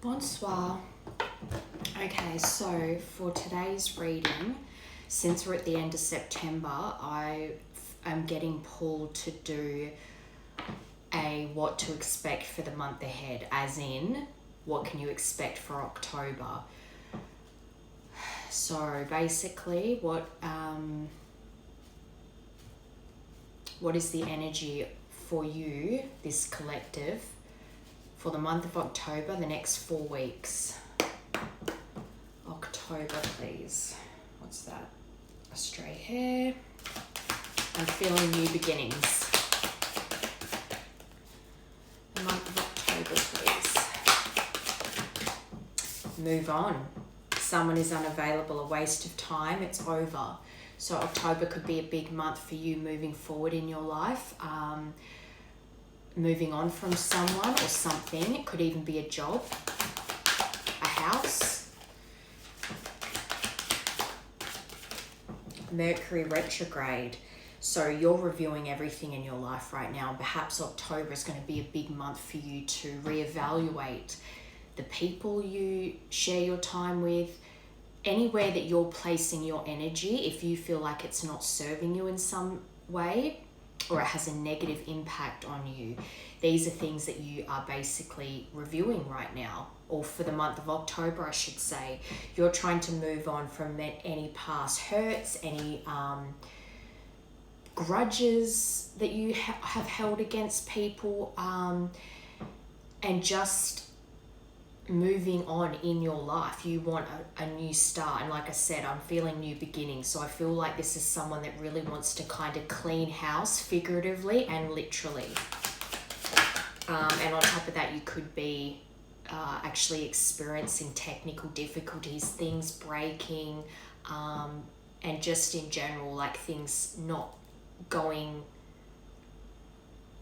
Bonsoir. Okay, so for today's reading, since we're at the end of September, I am getting pulled to do a what to expect for the month ahead, as in what can you expect for October. So basically, what is the energy for you, this collective, for the month of October, the next 4 weeks? October, please. What's that? A stray hair. I'm feeling new beginnings. The month of October, please. Move on. Someone is unavailable, a waste of time, it's over. So October could be a big month for you moving forward in your life. Moving on from someone or something. It could even be a job, a house. Mercury retrograde. So you're reviewing everything in your life right now. Perhaps October is going to be a big month for you to reevaluate the people you share your time with, anywhere that you're placing your energy. If you feel like it's not serving you in some way, or it has a negative impact on you, these are things that you are basically reviewing right now, or for the month of October, I should say. You're trying to move on from any past hurts, any grudges that you have held against people, and just moving on in your life. You want a new start, and like I said, I'm feeling new beginnings. So I feel like this is someone that really wants to kind of clean house, figuratively and literally. And on top of that, you could be actually experiencing technical difficulties, things breaking, and just in general, like things not going,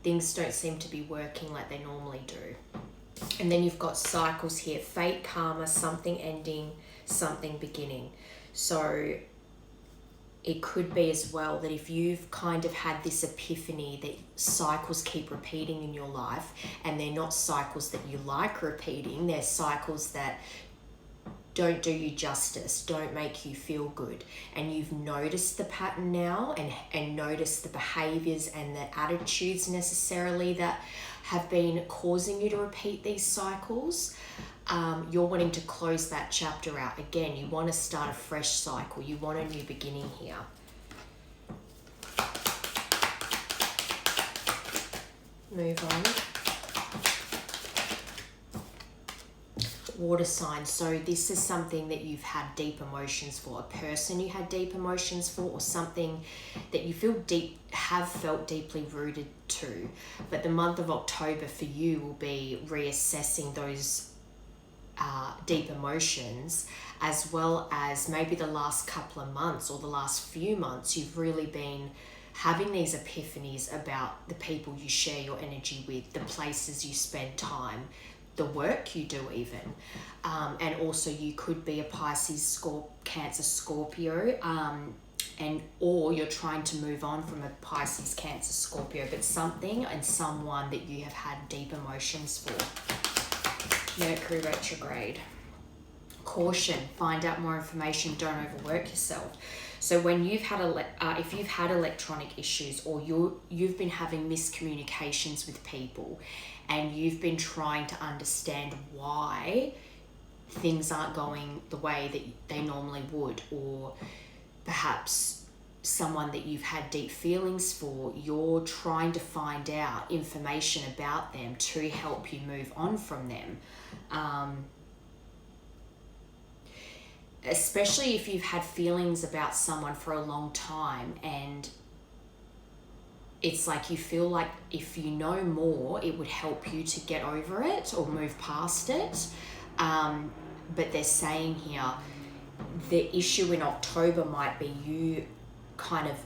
things don't seem to be working like they normally do. And then you've got cycles here: fate, karma, something ending, something beginning. So it could be as well that if you've kind of had this epiphany that cycles keep repeating in your life, and they're not cycles that you like repeating, they're cycles that don't do you justice, don't make you feel good, and you've noticed the pattern now, and noticed the behaviors and the attitudes necessarily that have been causing you to repeat these cycles. You're wanting to close that chapter out. Again, you want to start a fresh cycle. You want a new beginning here. Move on. Water sign. So this is something that you've had deep emotions for, a person you had deep emotions for, or something that you have felt deeply rooted to. But the month of October for you will be reassessing those deep emotions, as well as maybe the last couple of months or the last few months you've really been having these epiphanies about the people you share your energy with, the places you spend time, the work you do even. And also you could be a Pisces, Cancer, Scorpio, or you're trying to move on from a Pisces, Cancer, Scorpio, but something and someone that you have had deep emotions for. Mercury retrograde. Caution, find out more information, don't overwork yourself. So when you've had if you've had electronic issues, or you've been having miscommunications with people, and you've been trying to understand why things aren't going the way that they normally would, or perhaps someone that you've had deep feelings for, you're trying to find out information about them to help you move on from them. Especially if you've had feelings about someone for a long time, and it's like you feel like if you know more, it would help you to get over it or move past it. But they're saying here, the issue in October might be you kind of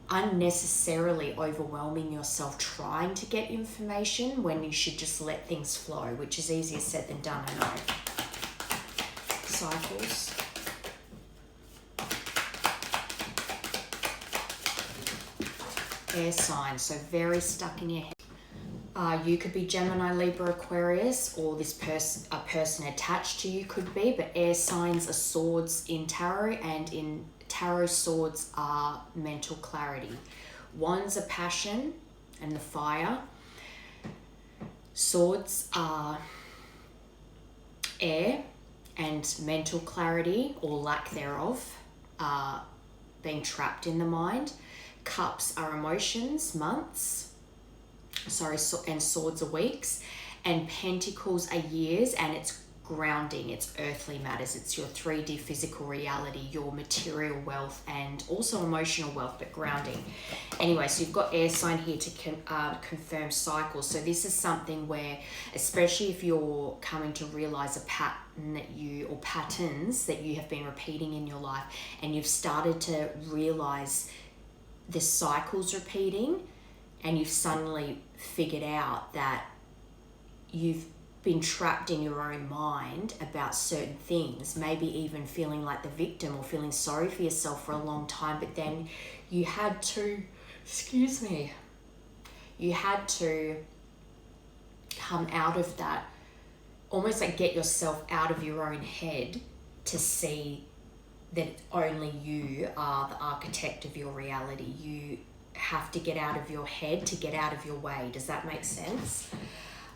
unnecessarily overwhelming yourself trying to get information when you should just let things flow, which is easier said than done, I know. Cycles. Air sign, so very stuck in your head. You could be Gemini, Libra, Aquarius, or this person, a person attached to you could be, but air signs are swords in tarot, and in tarot, swords are mental clarity. Wands are passion and the fire. Swords are air and mental clarity or lack thereof, being trapped in the mind. Cups are emotions, months. And swords are weeks, and pentacles are years, and it's grounding, it's earthly matters, it's your 3D physical reality, your material wealth, and also emotional wealth, but grounding. Anyway, so you've got air sign here to confirm cycles. So this is something where, especially if you're coming to realize a pattern or patterns that you have been repeating in your life, and you've started to realize the cycles repeating, and you've suddenly figured out that you've been trapped in your own mind about certain things, maybe even feeling like the victim or feeling sorry for yourself for a long time, but then you had to, you had to come out of that, almost like get yourself out of your own head to see that only you are the architect of your reality. You have to get out of your head to get out of your way. Does that make sense?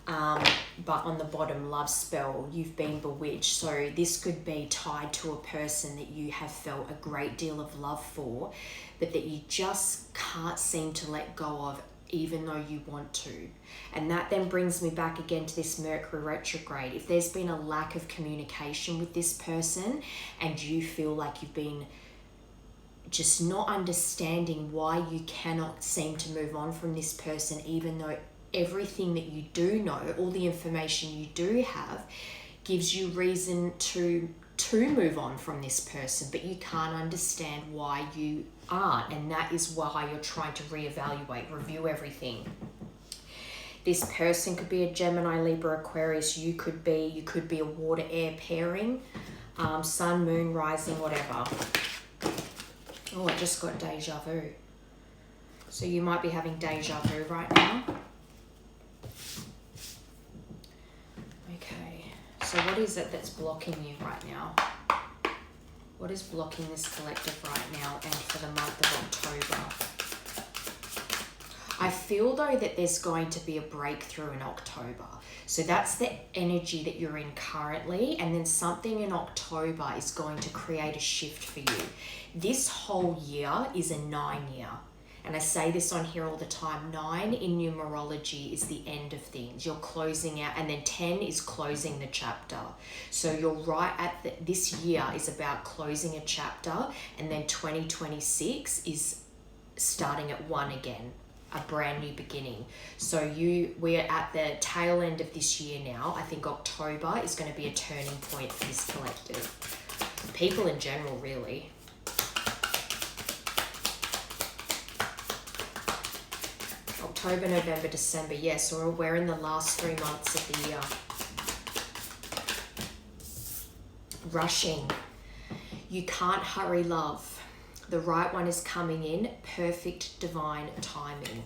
But on the bottom, love spell, you've been bewitched. So this could be tied to a person that you have felt a great deal of love for, but that you just can't seem to let go of, even though you want to. And that then brings me back again to this Mercury retrograde. If there's been a lack of communication with this person, and you feel like you've been just not understanding why you cannot seem to move on from this person, even though everything that you do know, all the information you do have, gives you reason to move on from this person, but you can't understand why you aren't, and that is why you're trying to reevaluate, review everything. This person could be a Gemini, Libra, Aquarius. You could be a water air pairing, sun, moon, rising, whatever. Oh, I just got deja vu. So you might be having deja vu right now. Okay, so what is it that's blocking you right now? What is blocking this collective right now and for the month of October? I feel though that there's going to be a breakthrough in October. So that's the energy that you're in currently, and then something in October is going to create a shift for you. This whole year is a 9 year. And I say this on here all the time. 9 in numerology is the end of things. You're closing out, and then 10 is closing the chapter. So you're right at this year is about closing a chapter, and then 2026 is starting at 1 again, a brand new beginning. So we're at the tail end of this year now. I think October is going to be a turning point for this collective. People in general, really. October, November, December, yes, or we're in the last 3 months of the year. Rushing. You can't hurry love. The right one is coming in, perfect divine timing.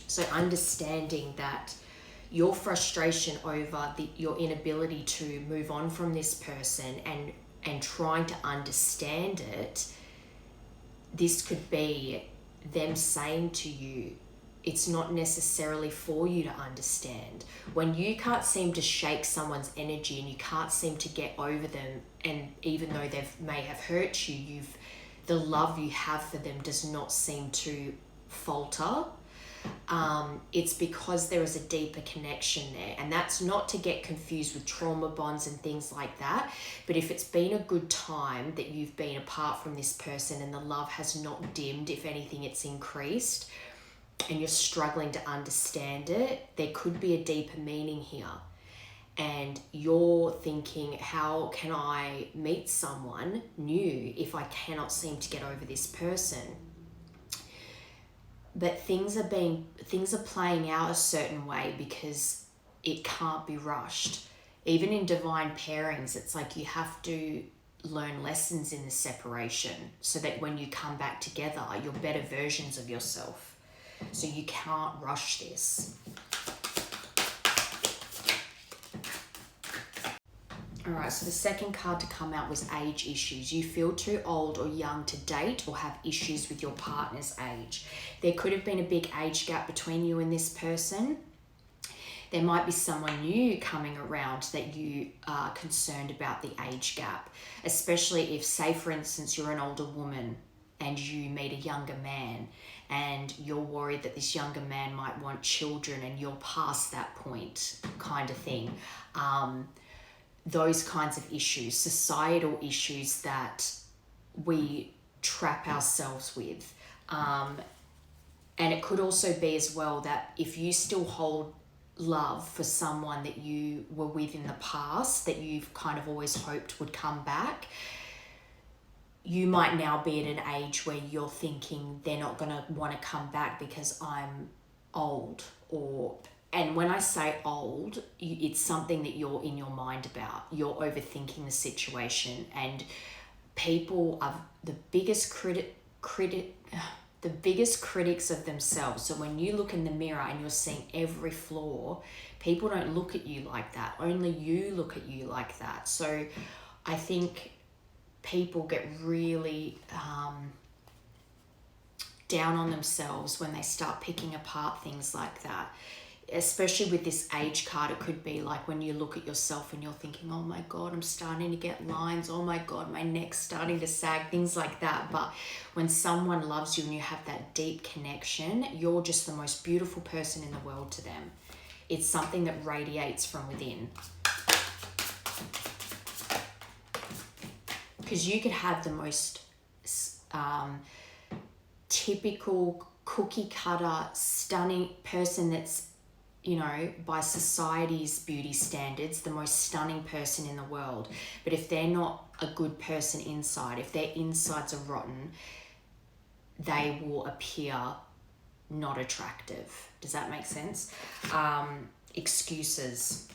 So understanding that your frustration over your inability to move on from this person and trying to understand it, this could be them saying to you, it's not necessarily for you to understand. When you can't seem to shake someone's energy and you can't seem to get over them, and even though they may have hurt you, the love you have for them does not seem to falter. It's because there is a deeper connection there, and that's not to get confused with trauma bonds and things like that. But if it's been a good time that you've been apart from this person and the love has not dimmed, if anything, it's increased, and you're struggling to understand it, there could be a deeper meaning here. And you're thinking, how can I meet someone new if I cannot seem to get over this person? But things are playing out a certain way because it can't be rushed. Even in divine pairings, it's like you have to learn lessons in the separation so that when you come back together, you're better versions of yourself. So you can't rush this. All right, so the second card to come out was age issues. You feel too old or young to date or have issues with your partner's age. There could have been a big age gap between you and this person. There might be someone new coming around that you are concerned about the age gap, especially if, say, for instance, you're an older woman and you meet a younger man and you're worried that this younger man might want children and you're past that point, kind of thing. Those kinds of issues, societal issues that we trap ourselves with. And it could also be as well that if you still hold love for someone that you were with in the past, that you've kind of always hoped would come back, you might now be at an age where you're thinking they're not going to want to come back because I'm old. And when I say old, it's something that you're in your mind about. You're overthinking the situation, and people are the biggest critics of themselves. So when you look in the mirror and you're seeing every flaw, people don't look at you like that. Only you look at you like that. So I think people get really down on themselves when they start picking apart things like that. Especially with this age card, it could be like when you look at yourself and you're thinking, oh my God, I'm starting to get lines. Oh my God, my neck's starting to sag, things like that. But when someone loves you and you have that deep connection, you're just the most beautiful person in the world to them. It's something that radiates from within. Because you could have the most typical cookie cutter, stunning person that's, you know, by society's beauty standards, the most stunning person in the world. But if they're not a good person inside, if their insides are rotten, they will appear not attractive. Does that make sense? Excuses.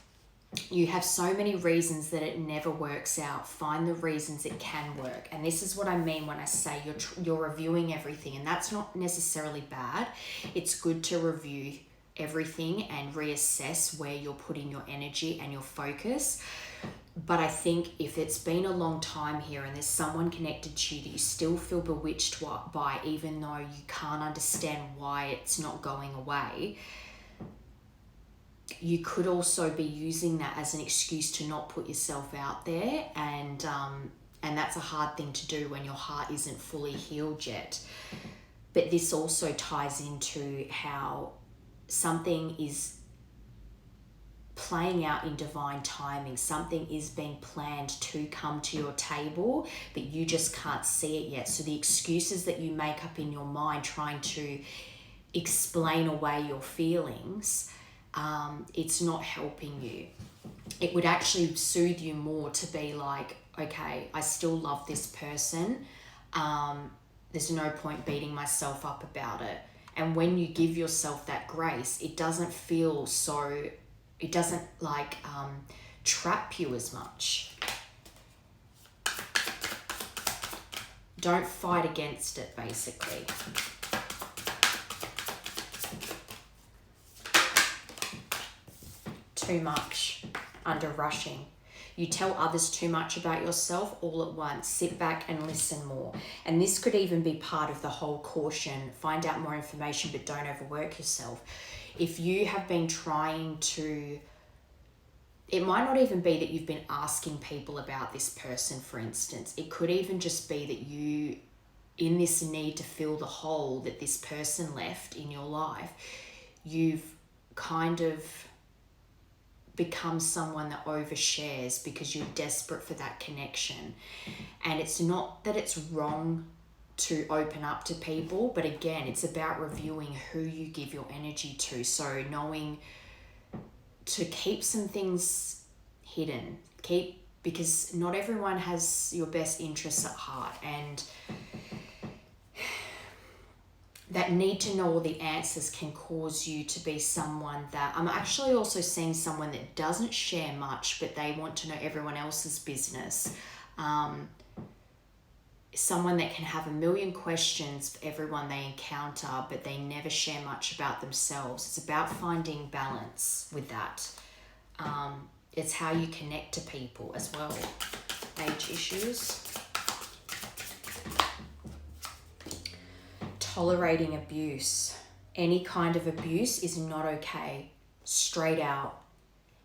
You have so many reasons that it never works out. Find the reasons it can work. And this is what I mean when I say you're reviewing everything. And that's not necessarily bad. It's good to review everything and reassess where you're putting your energy and your focus. But I think if it's been a long time here and there's someone connected to you that you still feel bewitched by, even though you can't understand why it's not going away, you could also be using that as an excuse to not put yourself out there, and that's a hard thing to do when your heart isn't fully healed yet. But this also ties into how something is playing out in divine timing. Something is being planned to come to your table, but you just can't see it yet. So the excuses that you make up in your mind trying to explain away your feelings, it's not helping you. It would actually soothe you more to be like, okay, I still love this person. There's no point beating myself up about it. And when you give yourself that grace, it doesn't feel so, it doesn't like trap you as much. Don't fight against it, basically. Too much, under rushing. You tell others too much about yourself all at once. Sit back and listen more. And this could even be part of the whole caution. Find out more information, but don't overwork yourself. If you have been trying to, it might not even be that you've been asking people about this person, for instance. It could even just be that you, in this need to fill the hole that this person left in your life, you've kind of become someone that overshares because you're desperate for that connection. And it's not that it's wrong to open up to people, but again, it's about reviewing who you give your energy to. So knowing to keep some things hidden, because not everyone has your best interests at heart, and that need to know all the answers can cause you to be someone that, I'm actually also seeing someone that doesn't share much, but they want to know everyone else's business. Someone that can have a million questions for everyone they encounter, but they never share much about themselves. It's about finding balance with that. It's how you connect to people as well. Age issues. Tolerating abuse. Any kind of abuse is not okay. Straight out.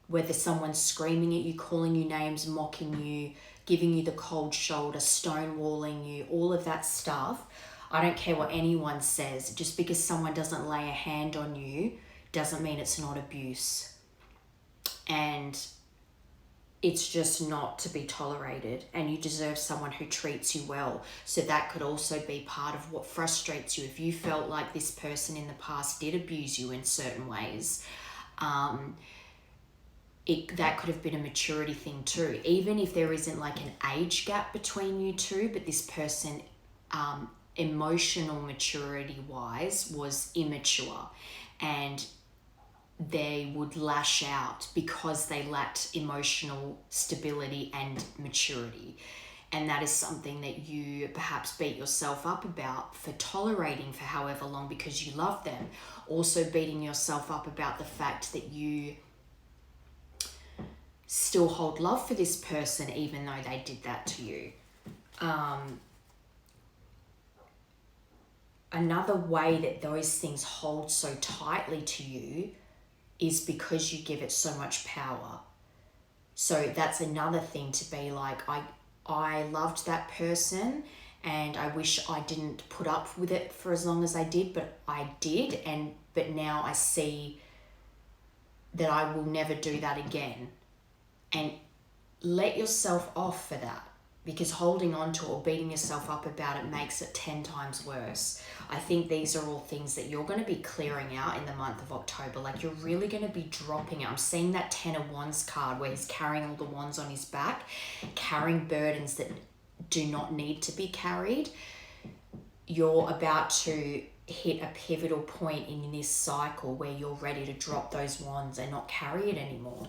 Whether someone's screaming at you, calling you names, mocking you, giving you the cold shoulder, stonewalling you, all of that stuff. I don't care what anyone says. Just because someone doesn't lay a hand on you doesn't mean it's not abuse. And it's just not to be tolerated, and you deserve someone who treats you well. So that could also be part of what frustrates you. If you felt like this person in the past did abuse you in certain ways, that could have been a maturity thing too. Even if there isn't like an age gap between you two, but this person, emotional maturity wise, was immature, and they would lash out because they lacked emotional stability and maturity. And that is something that you perhaps beat yourself up about for tolerating for however long because you love them. Also beating yourself up about the fact that you still hold love for this person even though they did that to you. Another way that those things hold so tightly to you is because you give it so much power. So that's another thing to be like, I loved that person and I wish I didn't put up with it for as long as I did, but I did, but now I see that I will never do that again. And let yourself off for that, because holding on to it or beating yourself up about it makes it 10 times worse. I think these are all things that you're going to be clearing out in the month of October. Like, you're really going to be dropping it. I'm seeing that 10 of Wands card where he's carrying all the wands on his back, carrying burdens that do not need to be carried. You're about to hit a pivotal point in this cycle where you're ready to drop those wands and not carry it anymore.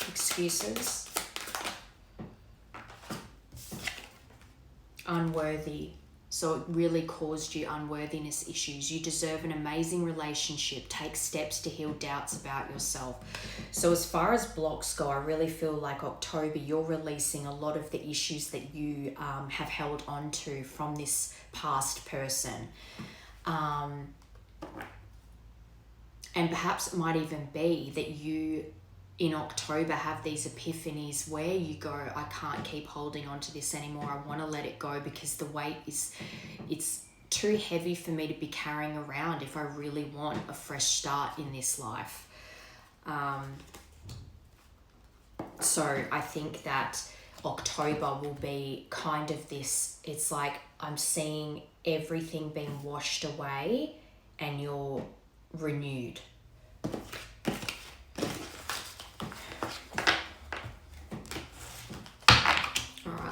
Excuses. Unworthy. So it really caused you unworthiness issues. You deserve an amazing relationship. Take steps to heal doubts about yourself. So as far as blocks go, I really feel like October, you're releasing a lot of the issues that you have held on to from this past person. And perhaps it might even be that you in October have these epiphanies where you go, I can't keep holding on to this anymore. I want to let it go because the weight it's too heavy for me to be carrying around if I really want a fresh start in this life. So I think that October will be kind of this, it's like I'm seeing everything being washed away and you're renewed.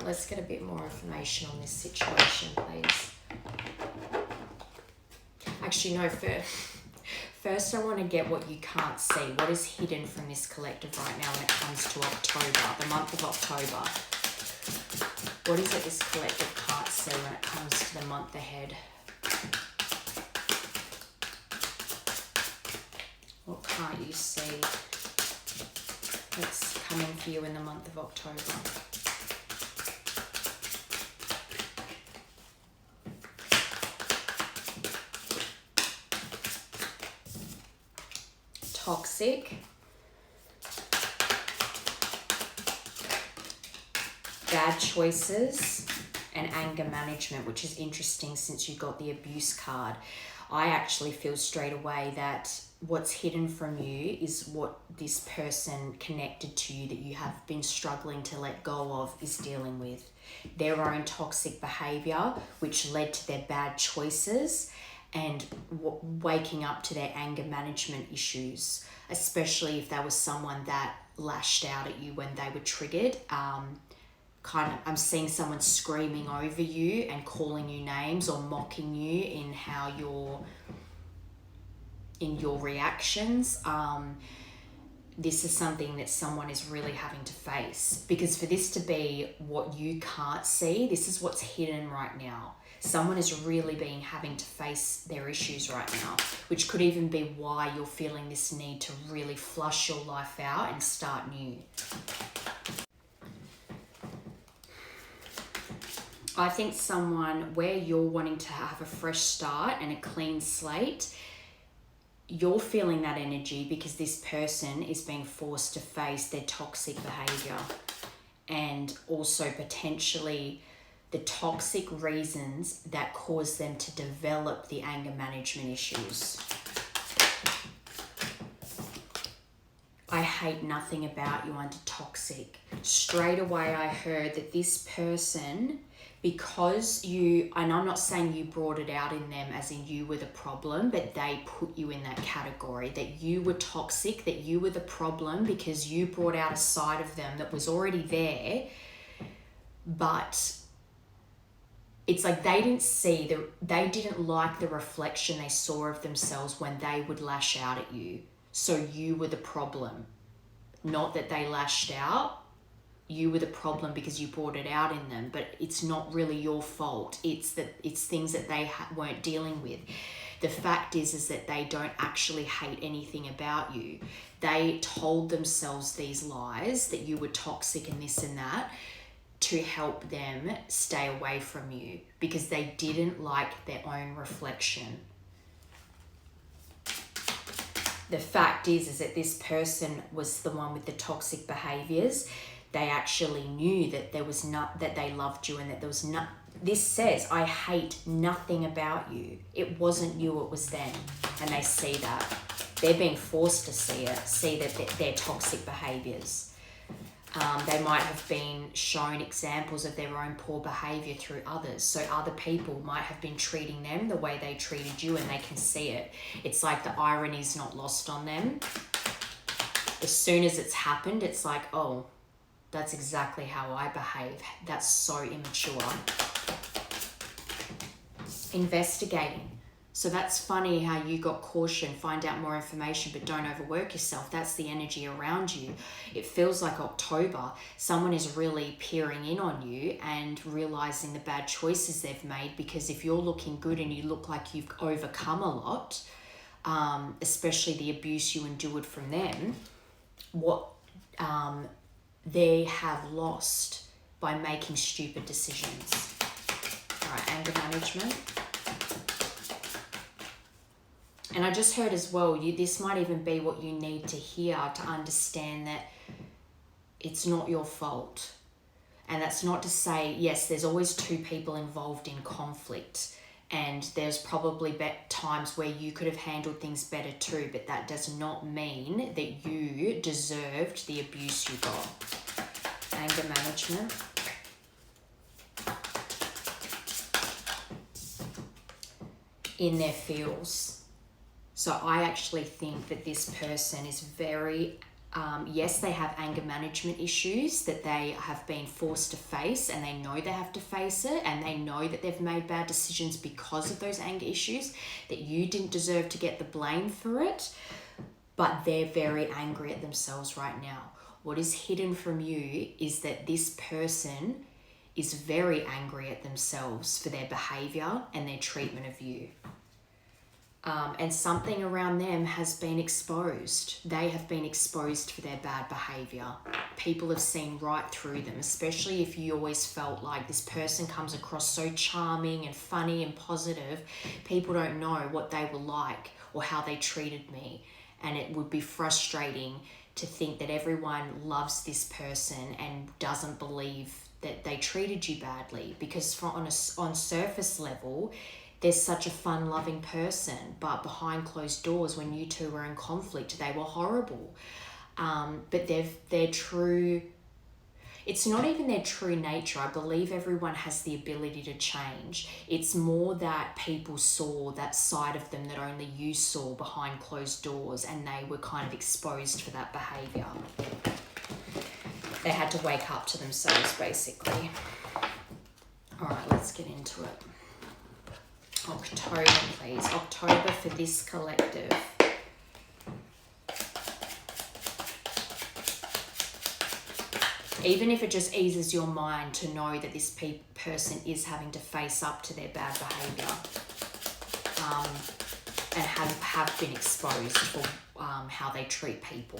Let's get a bit more information on this situation, please. Actually, no, first I want to get what you can't see. What is hidden from this collective right now when it comes to October, the month of October? What is it this collective can't see when it comes to the month ahead? What can't you see that's coming for you in the month of October? Toxic, bad choices, and anger management, which is interesting since you got the abuse card. I actually feel straight away that what's hidden from you is what this person connected to you that you have been struggling to let go of is dealing with. Their own toxic behavior, which led to their bad choices, and waking up to their anger management issues, especially if there was someone that lashed out at you when they were triggered. I'm seeing someone screaming over you and calling you names or mocking you in how in your reactions. This is something that someone is really having to face, because for this to be what you can't see, this is what's hidden right now. Someone is really having to face their issues right now, which could even be why you're feeling this need to really flush your life out and start new. I think someone where you're wanting to have a fresh start and a clean slate, you're feeling that energy because this person is being forced to face their toxic behavior and also potentially the toxic reasons that cause them to develop the anger management issues. I hate nothing about you under toxic. Straight away I heard that this person, because you, and I'm not saying you brought it out in them as in you were the problem, but they put you in that category, that you were toxic, that you were the problem because you brought out a side of them that was already there, but it's like they didn't like the reflection they saw of themselves when they would lash out at you. So you were the problem. Not that they lashed out. You were the problem because you brought it out in them, but it's not really your fault. It's things that they weren't dealing with. The fact is that they don't actually hate anything about you. They told themselves these lies that you were toxic and this and that to help them stay away from you because they didn't like their own reflection. The fact is that this person was the one with the toxic behaviors. They actually knew that that they loved you and that there was not. This says, I hate nothing about you. It wasn't you, it was them. And they see that. They're being forced to see that their toxic behaviors. They might have been shown examples of their own poor behavior through others. So other people might have been treating them the way they treated you and they can see it. It's like the irony is not lost on them. As soon as it's happened, it's like, oh, that's exactly how I behave. That's so immature. Investigating. So that's funny how you got caution, find out more information, but don't overwork yourself. That's the energy around you. It feels like October. Someone is really peering in on you and realizing the bad choices they've made, because if you're looking good and you look like you've overcome a lot, especially the abuse you endured from them, what they have lost by making stupid decisions. All right, anger management. And I just heard as well, this might even be what you need to hear to understand that it's not your fault. And that's not to say, yes, there's always two people involved in conflict. And there's probably times where you could have handled things better too, but that does not mean that you deserved the abuse you got. Anger management. In their feels. So I actually think that this person is very, yes, they have anger management issues that they have been forced to face, and they know they have to face it, and they know that they've made bad decisions because of those anger issues, that you didn't deserve to get the blame for it, but they're very angry at themselves right now. What is hidden from you is that this person is very angry at themselves for their behavior and their treatment of you. And something around them has been exposed. They have been exposed for their bad behavior. People have seen right through them, especially if you always felt like this person comes across so charming and funny and positive. People don't know what they were like or how they treated me. And it would be frustrating to think that everyone loves this person and doesn't believe that they treated you badly, because on surface level, they're such a fun-loving person, but behind closed doors, when you two were in conflict, they were horrible. But their true, it's not even their true nature. I believe everyone has the ability to change. It's more that people saw that side of them that only you saw behind closed doors, and they were kind of exposed for that behavior. They had to wake up to themselves, basically. All right, let's get into it. October, please. October for this collective. Even if it just eases your mind to know that this person is having to face up to their bad behaviour, and have been exposed for how they treat people.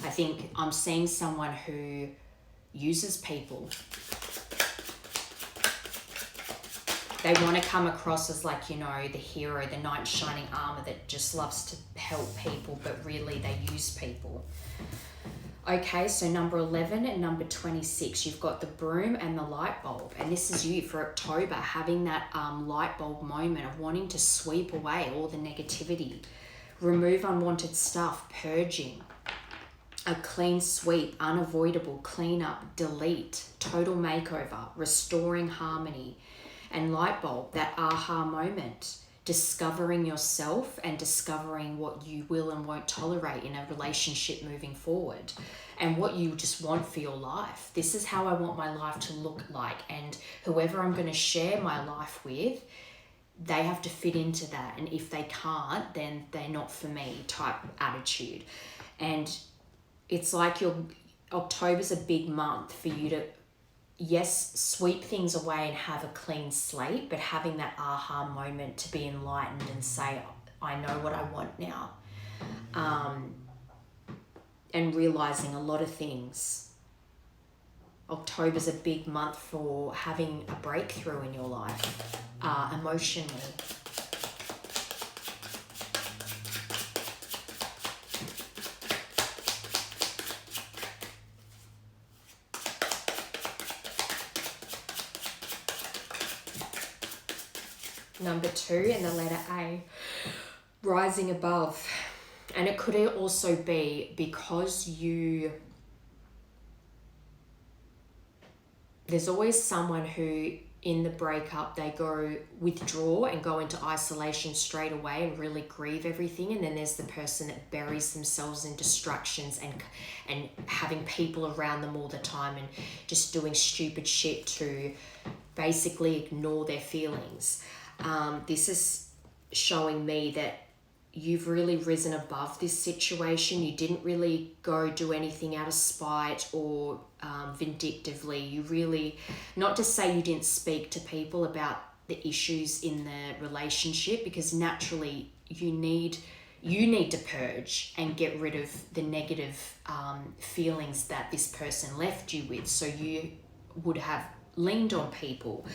I think I'm seeing someone who uses people. They want to come across as like, you know, the hero, the knight in shining armour that just loves to help people, but really they use people. Okay, so number 11 and number 26, you've got the broom and the light bulb. And this is you for October, having that light bulb moment of wanting to sweep away all the negativity, remove unwanted stuff, purging, a clean sweep, unavoidable, clean up, delete, total makeover, restoring harmony. And light bulb, that aha moment, discovering yourself and discovering what you will and won't tolerate in a relationship moving forward and what you just want for your life. This is how I want my life to look like, and whoever I'm going to share my life with, they have to fit into that, and if they can't, then they're not for me type attitude. And it's like October's a big month for you to, yes, sweep things away and have a clean slate, but having that aha moment to be enlightened and say, I know what I want now. And realizing a lot of things. October's a big month for having a breakthrough in your life, emotionally. Number 2 and the letter A, rising above. And it could also be because there's always someone who in the breakup, they withdraw and go into isolation straight away and really grieve everything. And then there's the person that buries themselves in distractions and having people around them all the time and just doing stupid shit to basically ignore their feelings. This is showing me that you've really risen above this situation. You didn't really go do anything out of spite or vindictively. You really, not to say you didn't speak to people about the issues in the relationship, because naturally you need to purge and get rid of the negative feelings that this person left you with. So you would have leaned on people.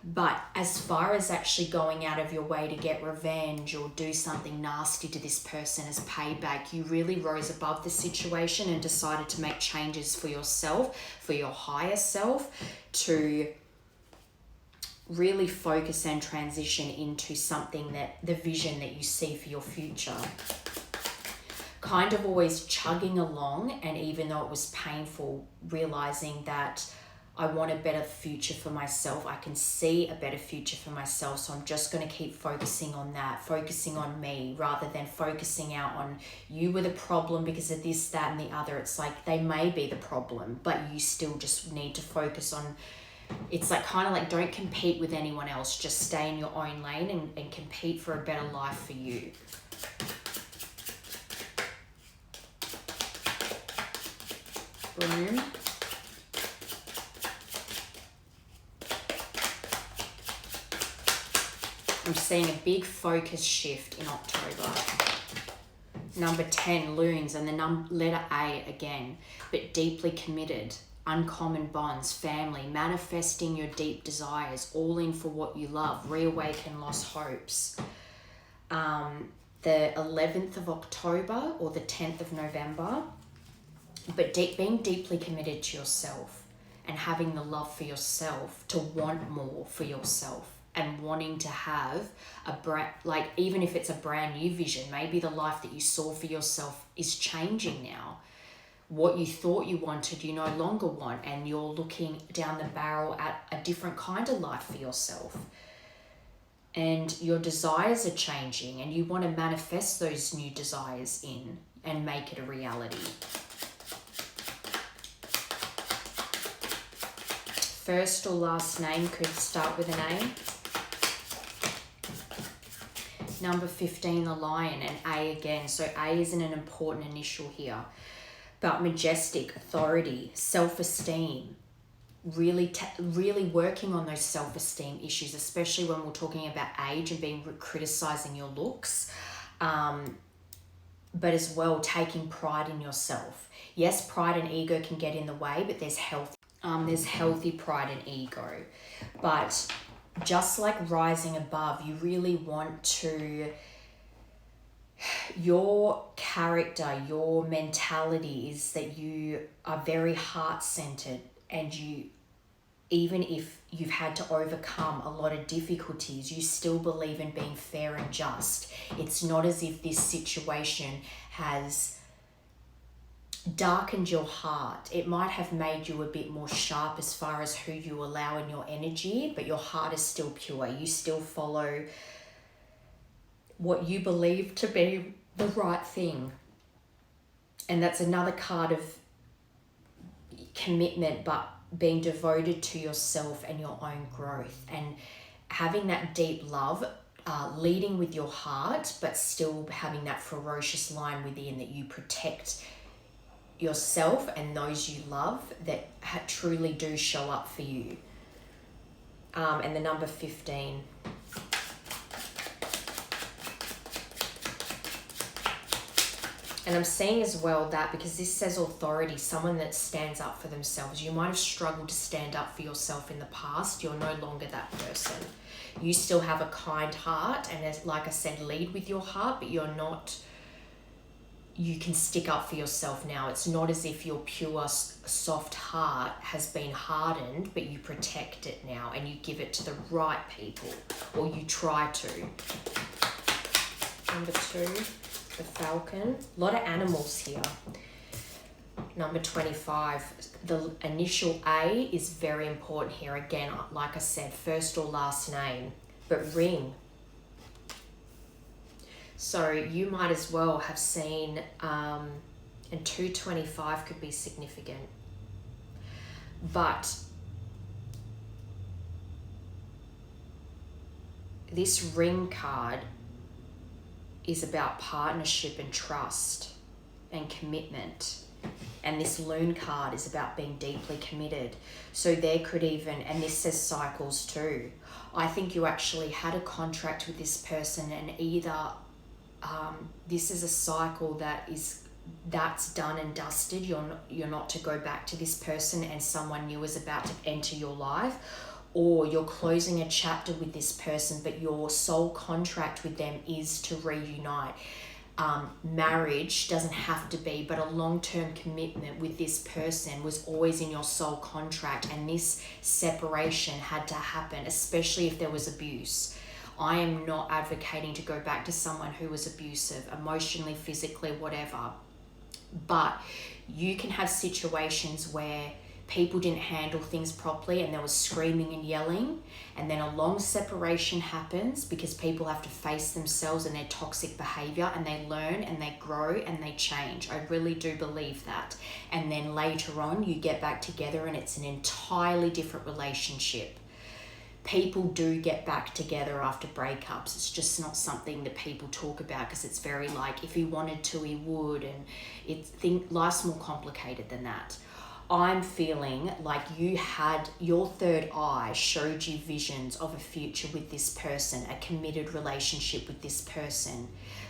But as far as actually going out of your way to get revenge or do something nasty to this person as payback, you really rose above the situation and decided to make changes for yourself, for your higher self, to really focus and transition into something that the vision that you see for your future. Kind of always chugging along, and even though it was painful, realizing that I want a better future for myself. I can see a better future for myself. So I'm just going to keep focusing on that, focusing on me, rather than focusing out on you were the problem because of this, that, and the other. It's like they may be the problem, but you still just need to focus on, it's like kind of like don't compete with anyone else. Just stay in your own lane and compete for a better life for you. Boom. I'm seeing a big focus shift in October. Number 10, loons, and the letter A again, but deeply committed, uncommon bonds, family, manifesting your deep desires, all in for what you love, reawaken lost hopes. The 11th of October or the 10th of November, but being deeply committed to yourself and having the love for yourself to want more for yourself. And wanting to have even if it's a brand new vision, maybe the life that you saw for yourself is changing now. What you thought you wanted, you no longer want, and you're looking down the barrel at a different kind of life for yourself. And your desires are changing, and you want to manifest those new desires in and make it a reality. First or last name could start with an A. Number 15, the lion, and A again. So A isn't an important initial here. But majestic, authority, self-esteem, really working on those self-esteem issues, especially when we're talking about age and being criticizing your looks, but as well taking pride in yourself. Yes, pride and ego can get in the way, but there's healthy pride and ego. But just like rising above, you really want to, your character, your mentality is that you are very heart-centered, and you, even if you've had to overcome a lot of difficulties, you still believe in being fair and just. It's not as if this situation has darkened your heart. It might have made you a bit more sharp as far as who you allow in your energy, but your heart is still pure. You still follow what you believe to be the right thing. And that's another card of commitment, but being devoted to yourself and your own growth, and having that deep love, leading with your heart, but still having that ferocious line within that you protect yourself and those you love that truly do show up for you. And the number 15. And I'm seeing as well that, because this says authority, someone that stands up for themselves. You might have struggled to stand up for yourself in the past. You're no longer that person. You still have a kind heart, and as, like I said, lead with your heart, but you're not, you can stick up for yourself now. It's not as if your pure, soft heart has been hardened, but you protect it now and you give it to the right people, or you try to. Number 2, the falcon. A lot of animals here. Number 25, the initial A is very important here. Again, like I said, first or last name, but ring. So you might as well have seen, and 225 could be significant. But this ring card is about partnership and trust and commitment. And this loon card is about being deeply committed. So there could even, and this says cycles too. I think you actually had a contract with this person, and either this is a cycle that's done and dusted. You're not to go back to this person, and someone new is about to enter your life, or you're closing a chapter with this person, but your sole contract with them is to reunite. Marriage doesn't have to be, but a long-term commitment with this person was always in your sole contract, and this separation had to happen, especially if there was abuse. I am not advocating to go back to someone who was abusive, emotionally, physically, whatever. But you can have situations where people didn't handle things properly and there was screaming and yelling, and then a long separation happens because people have to face themselves and their toxic behavior, and they learn and they grow and they change. I really do believe that. And then later on you get back together and it's an entirely different relationship. People do get back together after breakups. It's just not something that people talk about, because it's very like, if he wanted to, he would, and life's more complicated than that. I'm feeling like you had, your third eye showed you visions of a future with this person, a committed relationship with this person.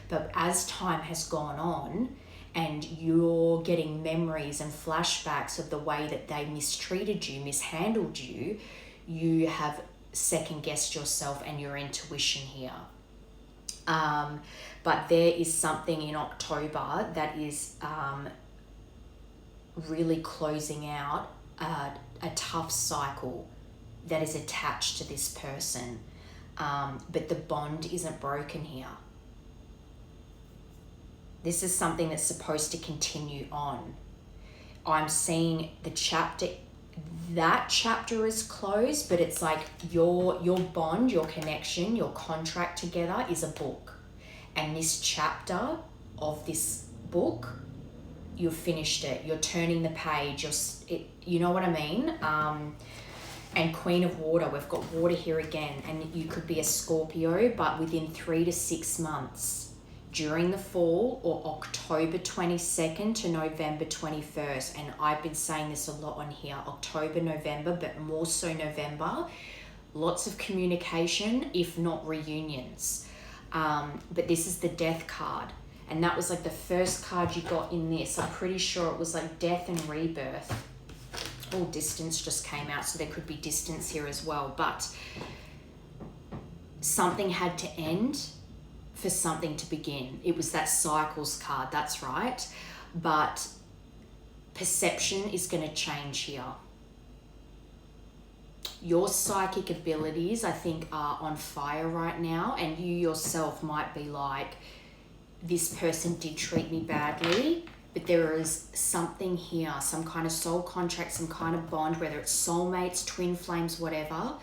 But as time has gone on and you're getting memories and flashbacks of the way that they mistreated you, mishandled you, you have second guessed yourself and your intuition here. But there is something in October that is really closing out a tough cycle that is attached to this person. But the bond isn't broken here. This is something that's supposed to continue on. I'm seeing the chapter, that chapter is closed, but it's like your bond, your connection, your contract together is a book. And this chapter of this book, you've finished it. You're turning the page. You know what I mean? And Queen of Water, we've got water here again. And you could be a Scorpio, but within 3 to 6 months, during the fall or October 22nd to November 21st. And I've been saying this a lot on here, October, November, but more so November. Lots of communication, if not reunions. But this is the Death card. And that was like the first card you got in this. I'm pretty sure it was like death and rebirth. Oh, distance just came out, so there could be distance here as well. But something had to end for something to begin. It was that cycles card, that's right. But perception is going to change here. Your psychic abilities, I think, are on fire right now, and you yourself might be like, this person did treat me badly, but there is something here, some kind of soul contract, some kind of bond, whether it's soulmates, twin flames, whatever.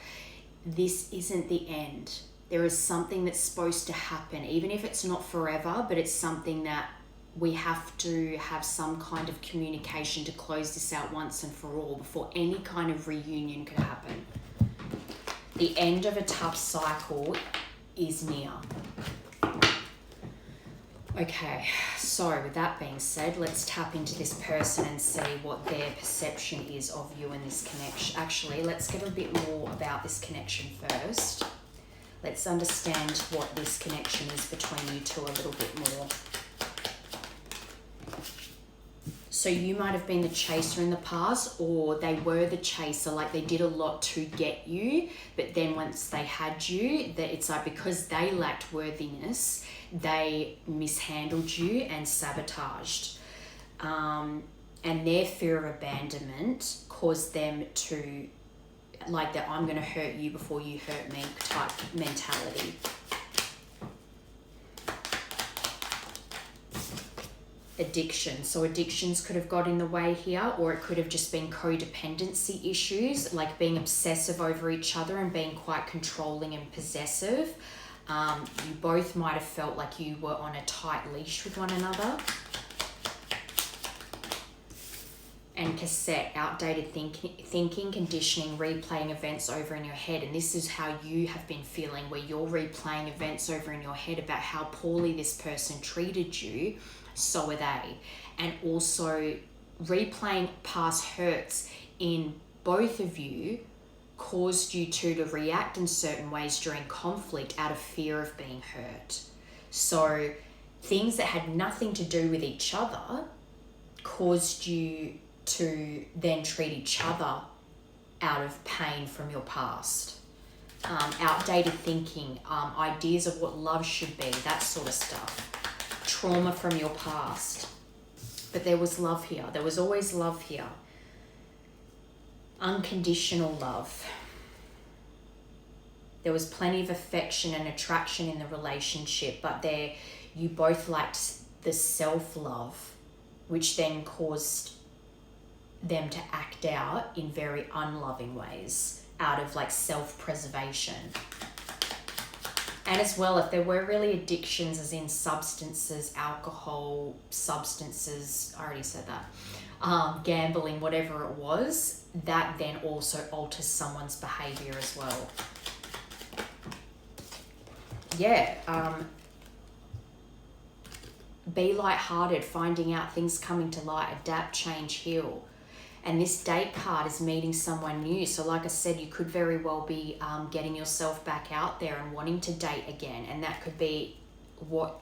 This isn't the end. There is something that's supposed to happen, even if it's not forever, but it's something that we have to have some kind of communication to close this out once and for all before any kind of reunion could happen. The end of a tough cycle is near. Okay, so with that being said, let's tap into this person and see what their perception is of you and this connection. Actually, let's get a bit more about this connection first. Let's understand what this connection is between you two a little bit more. So you might have been the chaser in the past, or they were the chaser, like they did a lot to get you, but then once they had you, that it's like because they lacked worthiness, they mishandled you and sabotaged. And their fear of abandonment caused them to, like that I'm going to hurt you before you hurt me type mentality. Addiction. So addictions could have got in the way here, or it could have just been codependency issues, like being obsessive over each other and being quite controlling and possessive. You both might have felt like you were on a tight leash with one another. And cassette, outdated thinking, conditioning, replaying events over in your head. And this is how you have been feeling, where you're replaying events over in your head about how poorly this person treated you. So are they. And also replaying past hurts in both of you caused you two to react in certain ways during conflict out of fear of being hurt. So things that had nothing to do with each other caused you to then treat each other out of pain from your past. Outdated thinking, ideas of what love should be, that sort of stuff. Trauma from your past. But there was love here. There was always love here. Unconditional love. There was plenty of affection and attraction in the relationship, but you both lacked the self-love, which then caused them to act out in very unloving ways out of like self-preservation. And as well, if there were really addictions, as in substances, alcohol, substances, I already said that, gambling, whatever it was, that then also alters someone's behavior as well. Yeah, be lighthearted, finding out things coming to light, adapt, change, heal. And this date card is meeting someone new. So like I said, you could very well be getting yourself back out there and wanting to date again. And that could be what,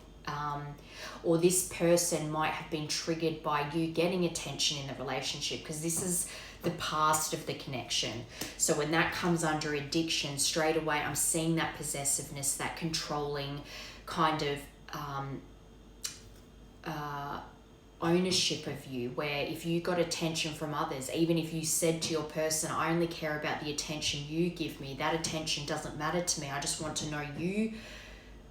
or this person might have been triggered by you getting attention in the relationship, because this is the past of the connection. So when that comes under addiction, straight away I'm seeing that possessiveness, that controlling kind of ownership of you, where if you got attention from others, even if you said to your person, I only care about the attention you give me, that attention doesn't matter to me, I just want to know you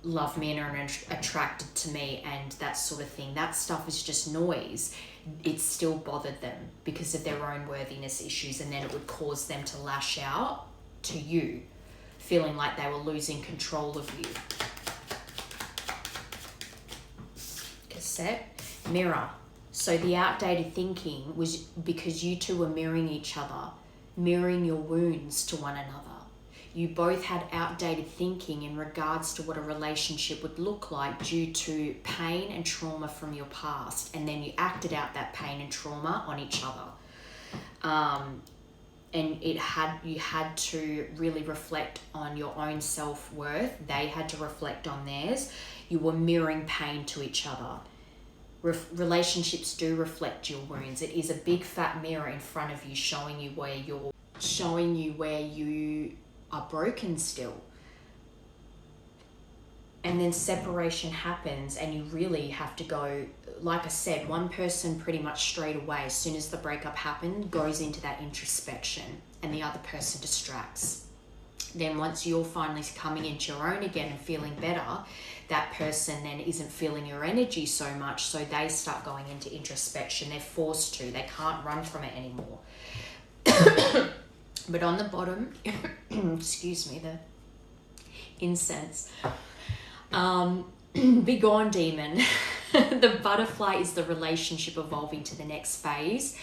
love me and are attracted to me, and that sort of thing, that stuff is just noise. It still bothered them because of their own worthiness issues, and then it would cause them to lash out to you, feeling like they were losing control of you. Cassette, mirror. So the outdated thinking was because you two were mirroring each other, mirroring your wounds to one another. You both had outdated thinking in regards to what a relationship would look like due to pain and trauma from your past, and then you acted out that pain and trauma on each other. And you had to really reflect on your own self-worth. They had to reflect on theirs. You were mirroring pain to each other. Relationships do reflect your wounds. It is a big fat mirror in front of you, showing you where you are broken still. And then separation happens, and you really have to go, like I said, one person pretty much straight away, as soon as the breakup happened, goes into that introspection, and the other person distracts. Then once you're finally coming into your own again and feeling better, that person then isn't feeling your energy so much, so they start going into introspection. They're forced to. They can't run from it anymore. But on the bottom, excuse me, the incense. Be gone, demon. The butterfly is the relationship evolving to the next phase,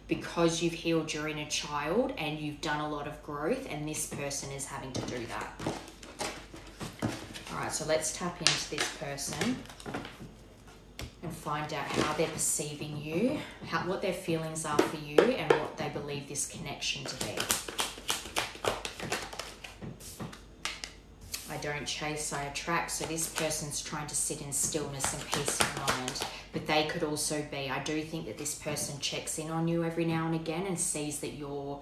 because you've healed your inner child and you've done a lot of growth, and this person is having to do that. All right, so let's tap into this person and find out how they're perceiving you, what their feelings are for you, and what they believe this connection to be. I don't chase, I attract. So this person's trying to sit in stillness and peace of mind. But they could also be, I do think that this person checks in on you every now and again and sees that you're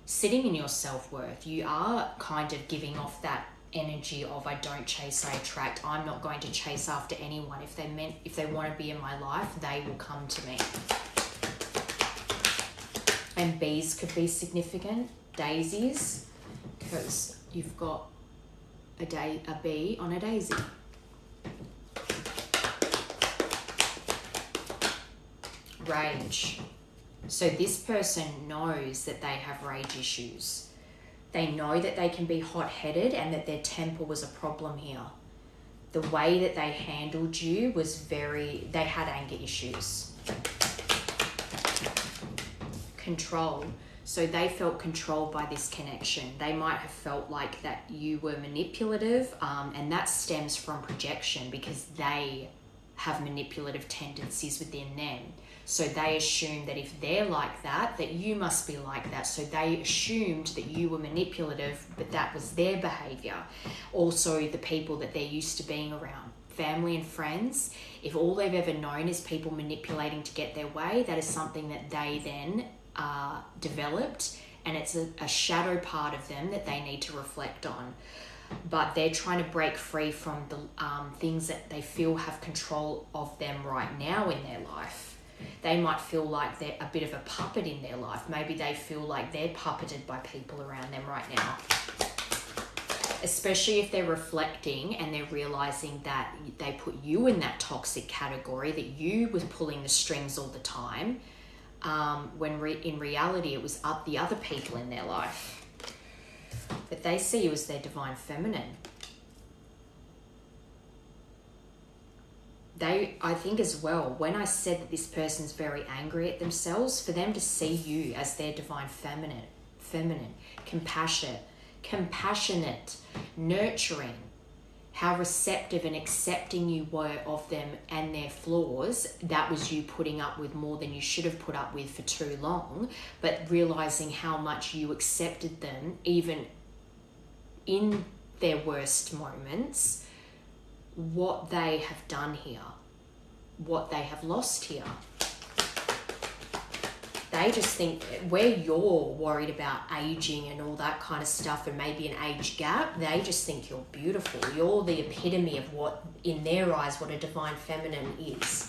sitting in your self-worth. You are kind of giving off that energy of, I don't chase, I attract. I'm not going to chase after anyone. If they want to be in my life, they will come to me. And bees could be significant, daisies, because you've got a bee on a daisy. Rage. So this person knows that they have rage issues. They know that they can be hot-headed and that their temper was a problem here. The way that they handled you was they had anger issues. Control. So they felt controlled by this connection. They might have felt like that you were manipulative, and that stems from projection, because they have manipulative tendencies within them. So they assume that if they're like that you must be like that. So they assumed that you were manipulative, but that was their behavior. Also, the people that they're used to being around, family and friends, if all they've ever known is people manipulating to get their way, that is something that they then developed, and it's a shadow part of them that they need to reflect on. But they're trying to break free from the things that they feel have control of them right now in their life. They might feel like they're a bit of a puppet in their life. Maybe they feel like they're puppeted by people around them right now. Especially if they're reflecting and they're realizing that they put you in that toxic category, that you was pulling the strings all the time, when in reality it was the other people in their life. But they see you as their divine feminine. I think as well, when I said that this person's very angry at themselves, for them to see you as their divine feminine, compassionate, nurturing, how receptive and accepting you were of them and their flaws, that was you putting up with more than you should have put up with for too long, but realizing how much you accepted them even in their worst moments, what they have done here, what they have lost here. They just think, where you're worried about aging and all that kind of stuff and maybe an age gap, they just think you're beautiful. You're the epitome of what, in their eyes, what a divine feminine is.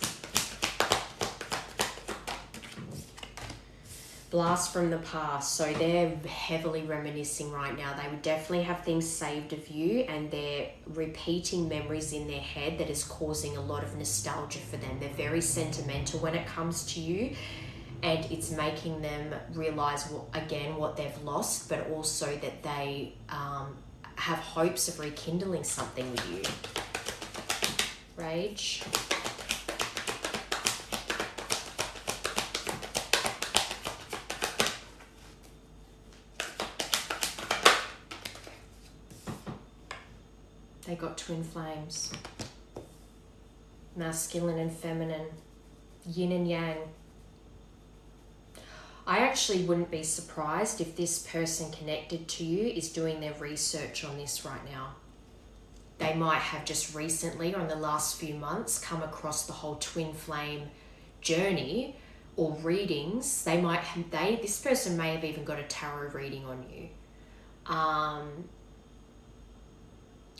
Blast from the past. So they're heavily reminiscing right now. They would definitely have things saved of you, and they're repeating memories in their head that is causing a lot of nostalgia for them. They're very sentimental when it comes to you, and it's making them realize what they've lost, but also that they have hopes of rekindling something with you. Rage. They got twin flames. Masculine and feminine. Yin and yang. I actually wouldn't be surprised if this person connected to you is doing their research on this right now. They might have just recently, or in the last few months, come across the whole twin flame journey or readings. This person may have even got a tarot reading on you.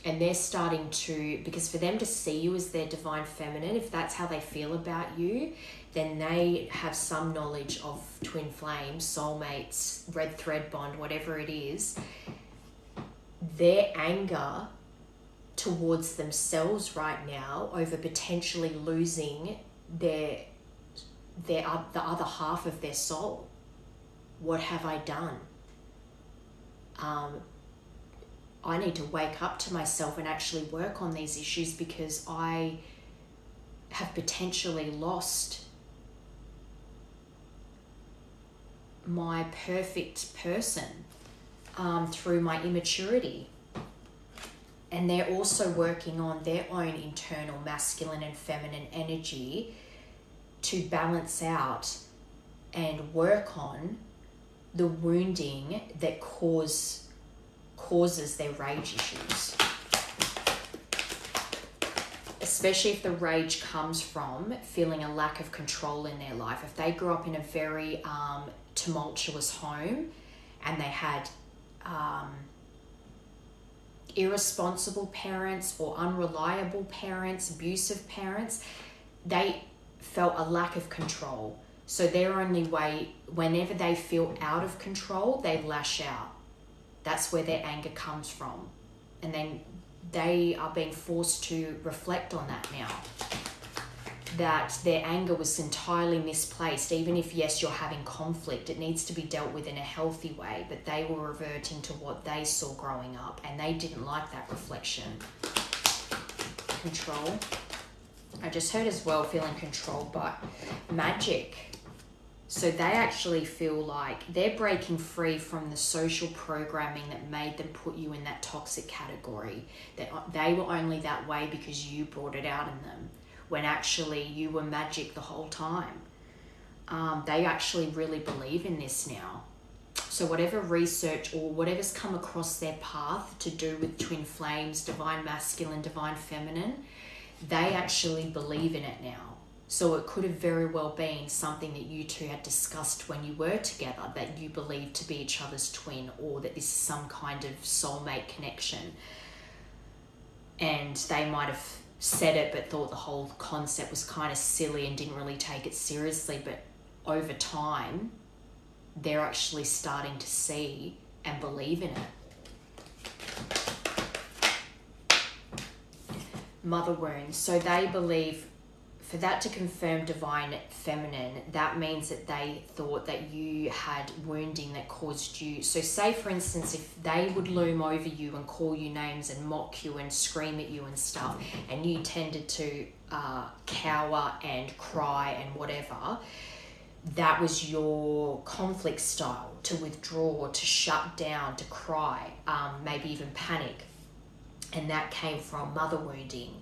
And they're starting to, because for them to see you as their divine feminine, if that's how they feel about you, then they have some knowledge of twin flames, soulmates, red thread bond, whatever it is. Their anger towards themselves right now over potentially losing the other half of their soul. What have I done? I need to wake up to myself and actually work on these issues, because I have potentially lost my perfect person through my immaturity. And they're also working on their own internal masculine and feminine energy to balance out and work on the wounding that causes their rage issues. Especially if the rage comes from feeling a lack of control in their life. If they grew up in a very tumultuous home and they had irresponsible parents or unreliable parents, abusive parents, they felt a lack of control. So their only way, whenever they feel out of control, they lash out. That's where their anger comes from. And then they are being forced to reflect on that now. That their anger was entirely misplaced. Even if, yes, you're having conflict, it needs to be dealt with in a healthy way. But they were reverting to what they saw growing up, and they didn't like that reflection. Control. I just heard as well, feeling controlled by magic. So they actually feel like they're breaking free from the social programming that made them put you in that toxic category. That they were only that way because you brought it out in them, when actually you were magic the whole time. They actually really believe in this now. So whatever research or whatever's come across their path to do with twin flames, divine masculine, divine feminine, they actually believe in it now. So it could have very well been something that you two had discussed when you were together, that you believed to be each other's twin, or that this is some kind of soulmate connection. And they might have said it but thought the whole concept was kind of silly and didn't really take it seriously. But over time, they're actually starting to see and believe in it. Mother wound. So they believe, for that to confirm divine feminine, that means that they thought that you had wounding that caused you. So say, for instance, if they would loom over you and call you names and mock you and scream at you and stuff, and you tended to cower and cry and whatever, that was your conflict style, to withdraw, to shut down, to cry, maybe even panic. And that came from mother wounding.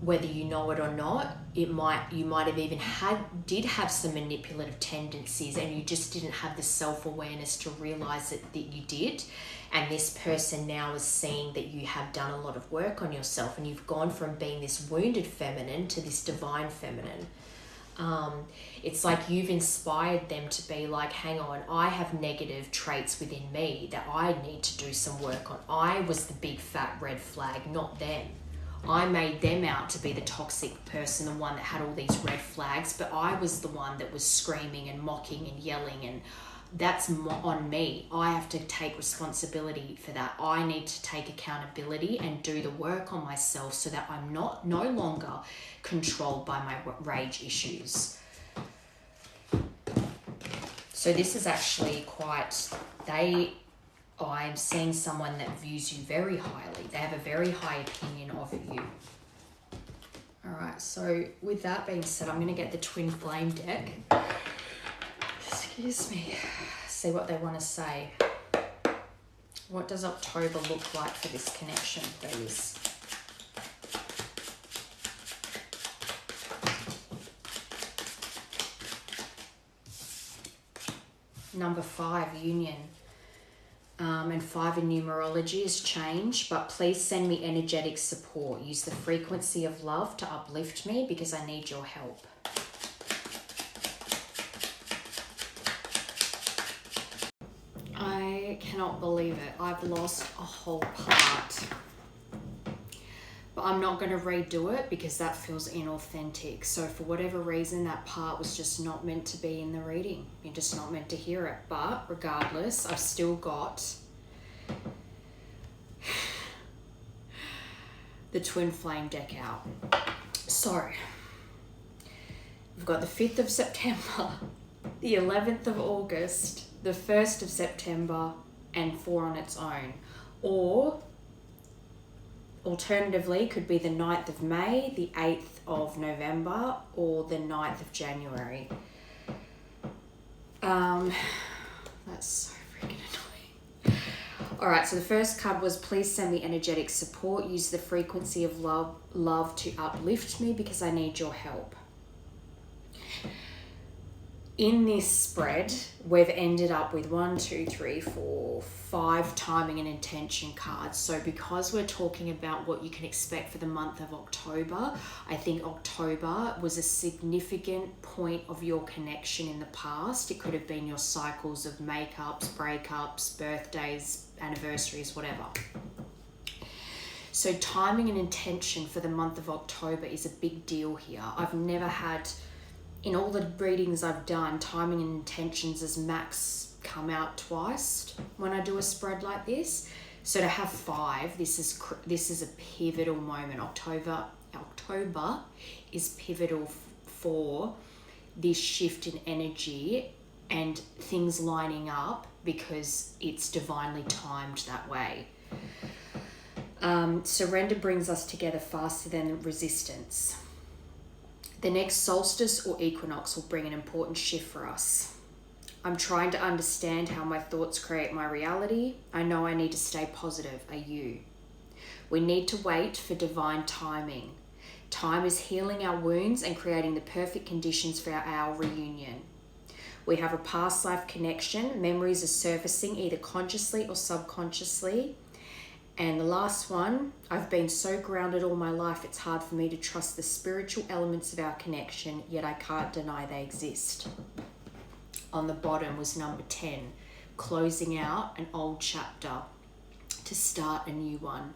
Whether you know it or not, you might have even did have some manipulative tendencies, and you just didn't have the self-awareness to realize that you did. And this person now is seeing that you have done a lot of work on yourself, and you've gone from being this wounded feminine to this divine feminine. It's like you've inspired them to be like, hang on, I have negative traits within me that I need to do some work on. I was the big fat red flag, not them. I made them out to be the toxic person, the one that had all these red flags, but I was the one that was screaming and mocking and yelling, and that's on me. I have to take responsibility for that. I need to take accountability and do the work on myself so that I'm no longer controlled by my rage issues. So this is actually I'm seeing someone that views you very highly. They have a very high opinion of you. All right, so with that being said, I'm going to get the twin flame deck. Excuse me. See what they want to say. What does October look like for this connection, please? Number 5, union. And 5 in numerology is change, but please send me energetic support. Use the frequency of love to uplift me because I need your help. I cannot believe it. I've lost a whole part. But I'm not going to redo it because that feels inauthentic. So for whatever reason, that part was just not meant to be in the reading. You're just not meant to hear it. But regardless, I've still got the Twin Flame deck out. So we've got the 5th of September, the 11th of August, the 1st of September, and 4 on its own. Or alternatively, could be the 9th of May, the 8th of November, or the 9th of January. That's so freaking annoying. Alright, so the first card was please send me energetic support. Use the frequency of love to uplift me because I need your help. In this spread, we've ended up with 5 timing and intention cards. So because we're talking about what you can expect for the month of October, I think October was a significant point of your connection in the past. It could have been your cycles of makeups, breakups, birthdays, anniversaries, whatever. So timing and intention for the month of October is a big deal here. I've never had... In all the readings I've done, timing and intentions as max come out twice when I do a spread like this. So to have 5, this is a pivotal moment. October is pivotal for this shift in energy and things lining up because it's divinely timed that way. Surrender brings us together faster than resistance. The next solstice or equinox will bring an important shift for us. I'm trying to understand how my thoughts create my reality. I know I need to stay positive. Are you? We need to wait for divine timing. Time is healing our wounds and creating the perfect conditions for our reunion. We have a past life connection. Memories are surfacing either consciously or subconsciously. And the last one, I've been so grounded all my life, it's hard for me to trust the spiritual elements of our connection, yet I can't deny they exist. On the bottom was number 10, closing out an old chapter to start a new one.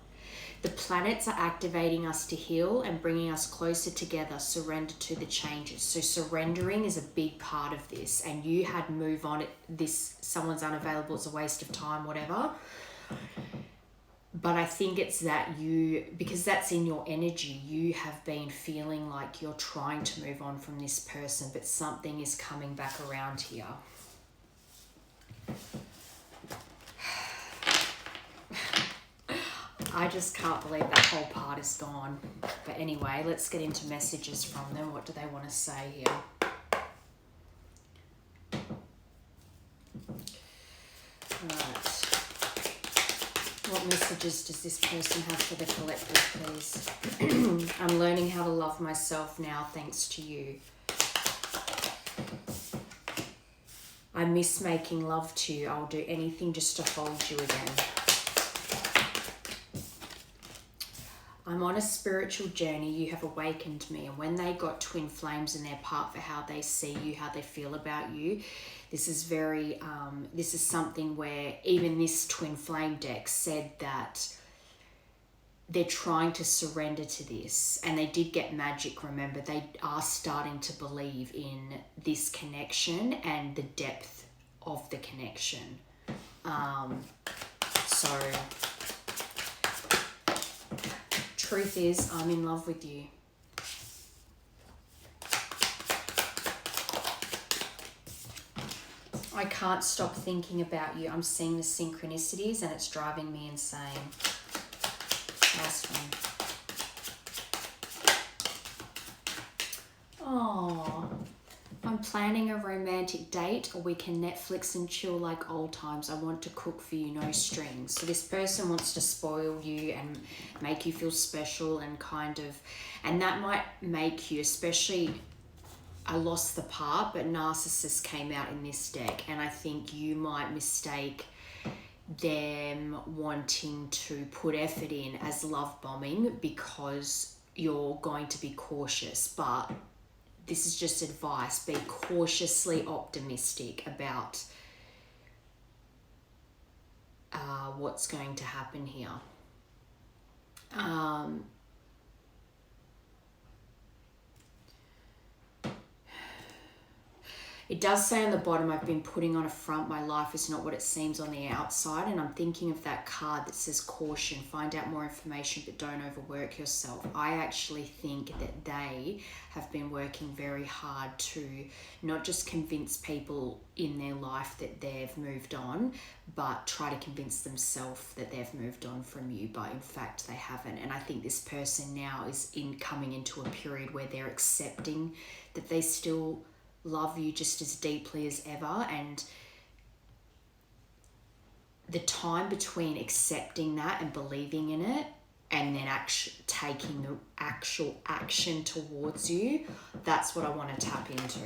The planets are activating us to heal and bringing us closer together, surrender to the changes. So surrendering is a big part of this. And you had move on, someone's unavailable, it's a waste of time, whatever. But I think it's that because that's in your energy, you have been feeling like you're trying to move on from this person, but something is coming back around here. I just can't believe that whole part is gone. But anyway, let's get into messages from them. What do they want to say here? Right. What messages does this person have for the collective, please? I'm learning how to love myself now thanks to you. I miss making love to you. I'll do anything just to hold you again. I'm on a spiritual journey. You have awakened me. And when they got twin flames in their part for how they see you, how they feel about you, this is very, this is something where even this twin flame deck said that they're trying to surrender to this. And they did get magic, remember. They are starting to believe in this connection and the depth of the connection. So, truth is, I'm in love with you. I can't stop thinking about you. I'm seeing the synchronicities and it's driving me insane. Last one. Oh, I'm planning a romantic date, or we can Netflix and chill like old times. I want to cook for you, no strings. So this person wants to spoil you and make you feel special and and that might make you, especially, I lost the part, but narcissist came out in this deck, and I think you might mistake them wanting to put effort in as love bombing because you're going to be cautious. But this is just advice. Be cautiously optimistic about what's going to happen here. It does say on the bottom, I've been putting on a front. My life is not what it seems on the outside. And I'm thinking of that card that says caution. Find out more information, but don't overwork yourself. I actually think that they have been working very hard to not just convince people in their life that they've moved on, but try to convince themselves that they've moved on from you. But in fact, they haven't. And I think this person now is coming into a period where they're accepting that they still love you just as deeply as ever, and the time between accepting that and believing in it and then taking the actual action towards you, that's what I want to tap into.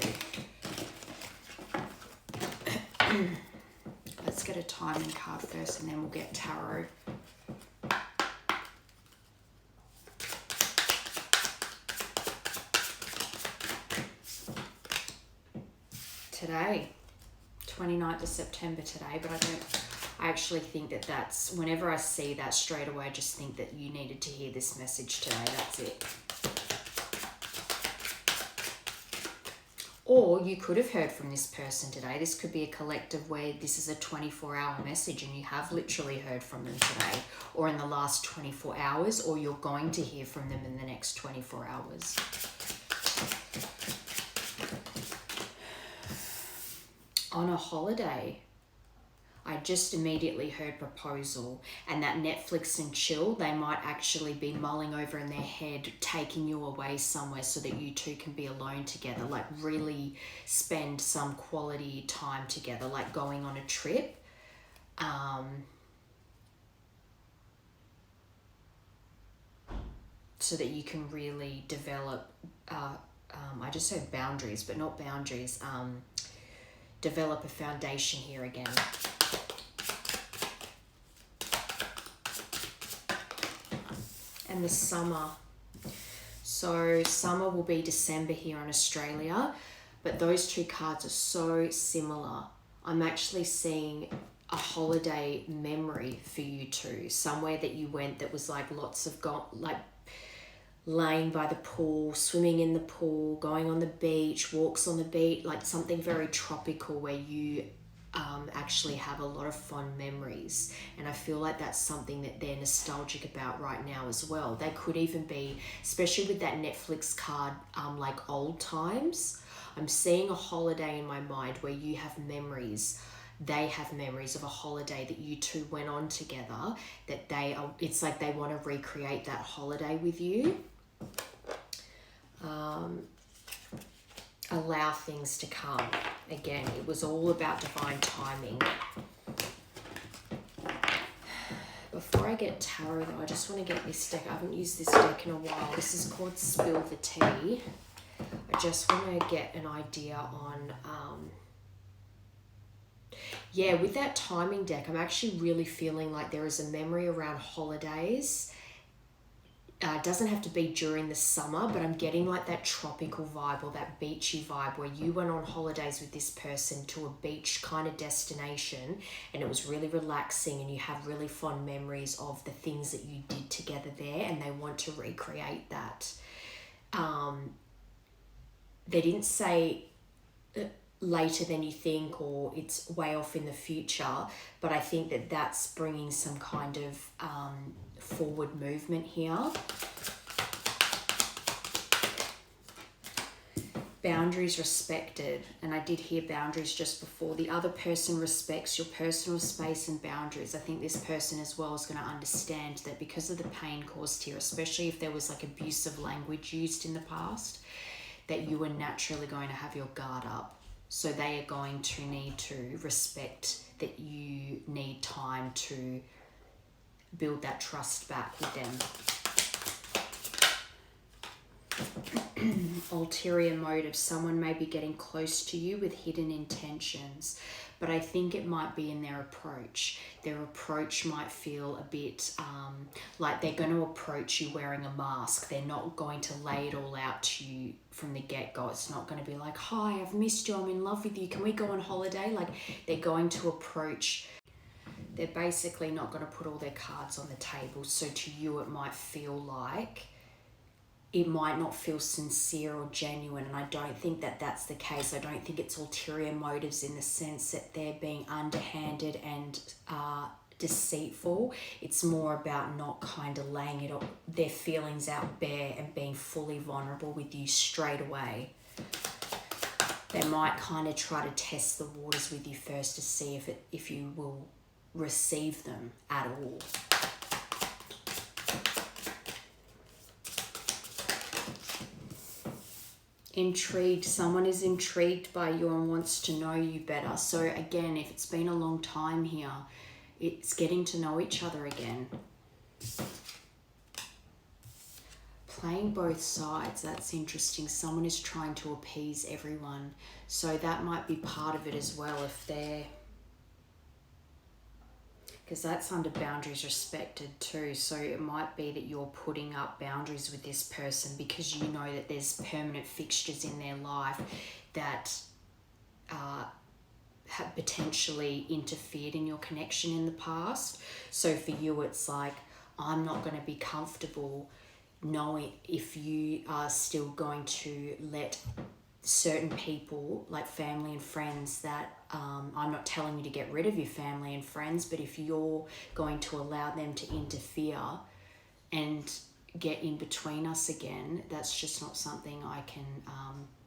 Let's get a timing card first and then we'll get tarot. Today, 29th of September today, but I actually think that that's, whenever I see that straight away, I just think that you needed to hear this message today. That's it. Or you could have heard from this person today. This could be a collective where this is a 24-hour message and you have literally heard from them today, or in the last 24 hours, or you're going to hear from them in the next 24 hours. On a holiday, I just immediately heard proposal, and that Netflix and chill, they might actually be mulling over in their head, taking you away somewhere so that you two can be alone together, like really spend some quality time together, like going on a trip. So that you can really develop, I just said boundaries, but not boundaries, develop a foundation here again. And the summer. So summer will be December here in Australia, but those two cards are so similar. I'm actually seeing a holiday memory for you two, somewhere that you went that was like lots of laying by the pool, swimming in the pool, going on the beach, walks on the beach, like something very tropical where you actually have a lot of fond memories. And I feel like that's something that they're nostalgic about right now as well. They could even be, especially with that Netflix card, like old times. I'm seeing a holiday in my mind where you have memories. They have memories of a holiday that you two went on together, that it's like they want to recreate that holiday with you. Allow things to come. Again, it was all about divine timing. Before I get tarot though, I just want to get this deck. I haven't used this deck in a while. This is called Spill the Tea. I just want to get an idea on with that timing deck, I'm actually really feeling like there is a memory around holidays. It doesn't have to be during the summer, but I'm getting like that tropical vibe or that beachy vibe where you went on holidays with this person to a beach kind of destination and it was really relaxing and you have really fond memories of the things that you did together there and they want to recreate that. They didn't say later than you think or it's way off in the future, but I think that that's bringing some kind of forward movement here. Boundaries respected, and I did hear boundaries just before. The other person respects your personal space and boundaries. I think this person as well is going to understand that because of the pain caused here, especially if there was like abusive language used in the past, that you are naturally going to have your guard up. So they are going to need to respect that you need time to build that trust back with them. Ulterior motives. Someone may be getting close to you with hidden intentions, but I think it might be in their approach. Their approach might feel a bit like they're going to approach you wearing a mask. They're not going to lay it all out to you from the get-go. It's not going to be like, hi, I've missed you, I'm in love with you, can we go on holiday? Like, they're going to approach. They're basically not going to put all their cards on the table. So to you, it might feel like, it might not feel sincere or genuine, and I don't think that that's the case. I don't think it's ulterior motives in the sense that they're being underhanded and deceitful. It's more about not kind of laying it all, their feelings out bare and being fully vulnerable with you straight away. They might kind of try to test the waters with you first to see if you will receive them at all. Intrigued. Someone is intrigued by you and wants to know you better. So again, if it's been a long time here, it's getting to know each other again. Playing both sides, that's interesting. Someone is trying to appease everyone. So that might be part of it as well, if they're, because that's under boundaries respected too. So it might be that you're putting up boundaries with this person because you know that there's permanent fixtures in their life that have potentially interfered in your connection in the past. So for you, it's like, I'm not going to be comfortable knowing if you are still going to let certain people, like family and friends, that I'm not telling you to get rid of your family and friends, but if you're going to allow them to interfere and get in between us again, that's just not something I can,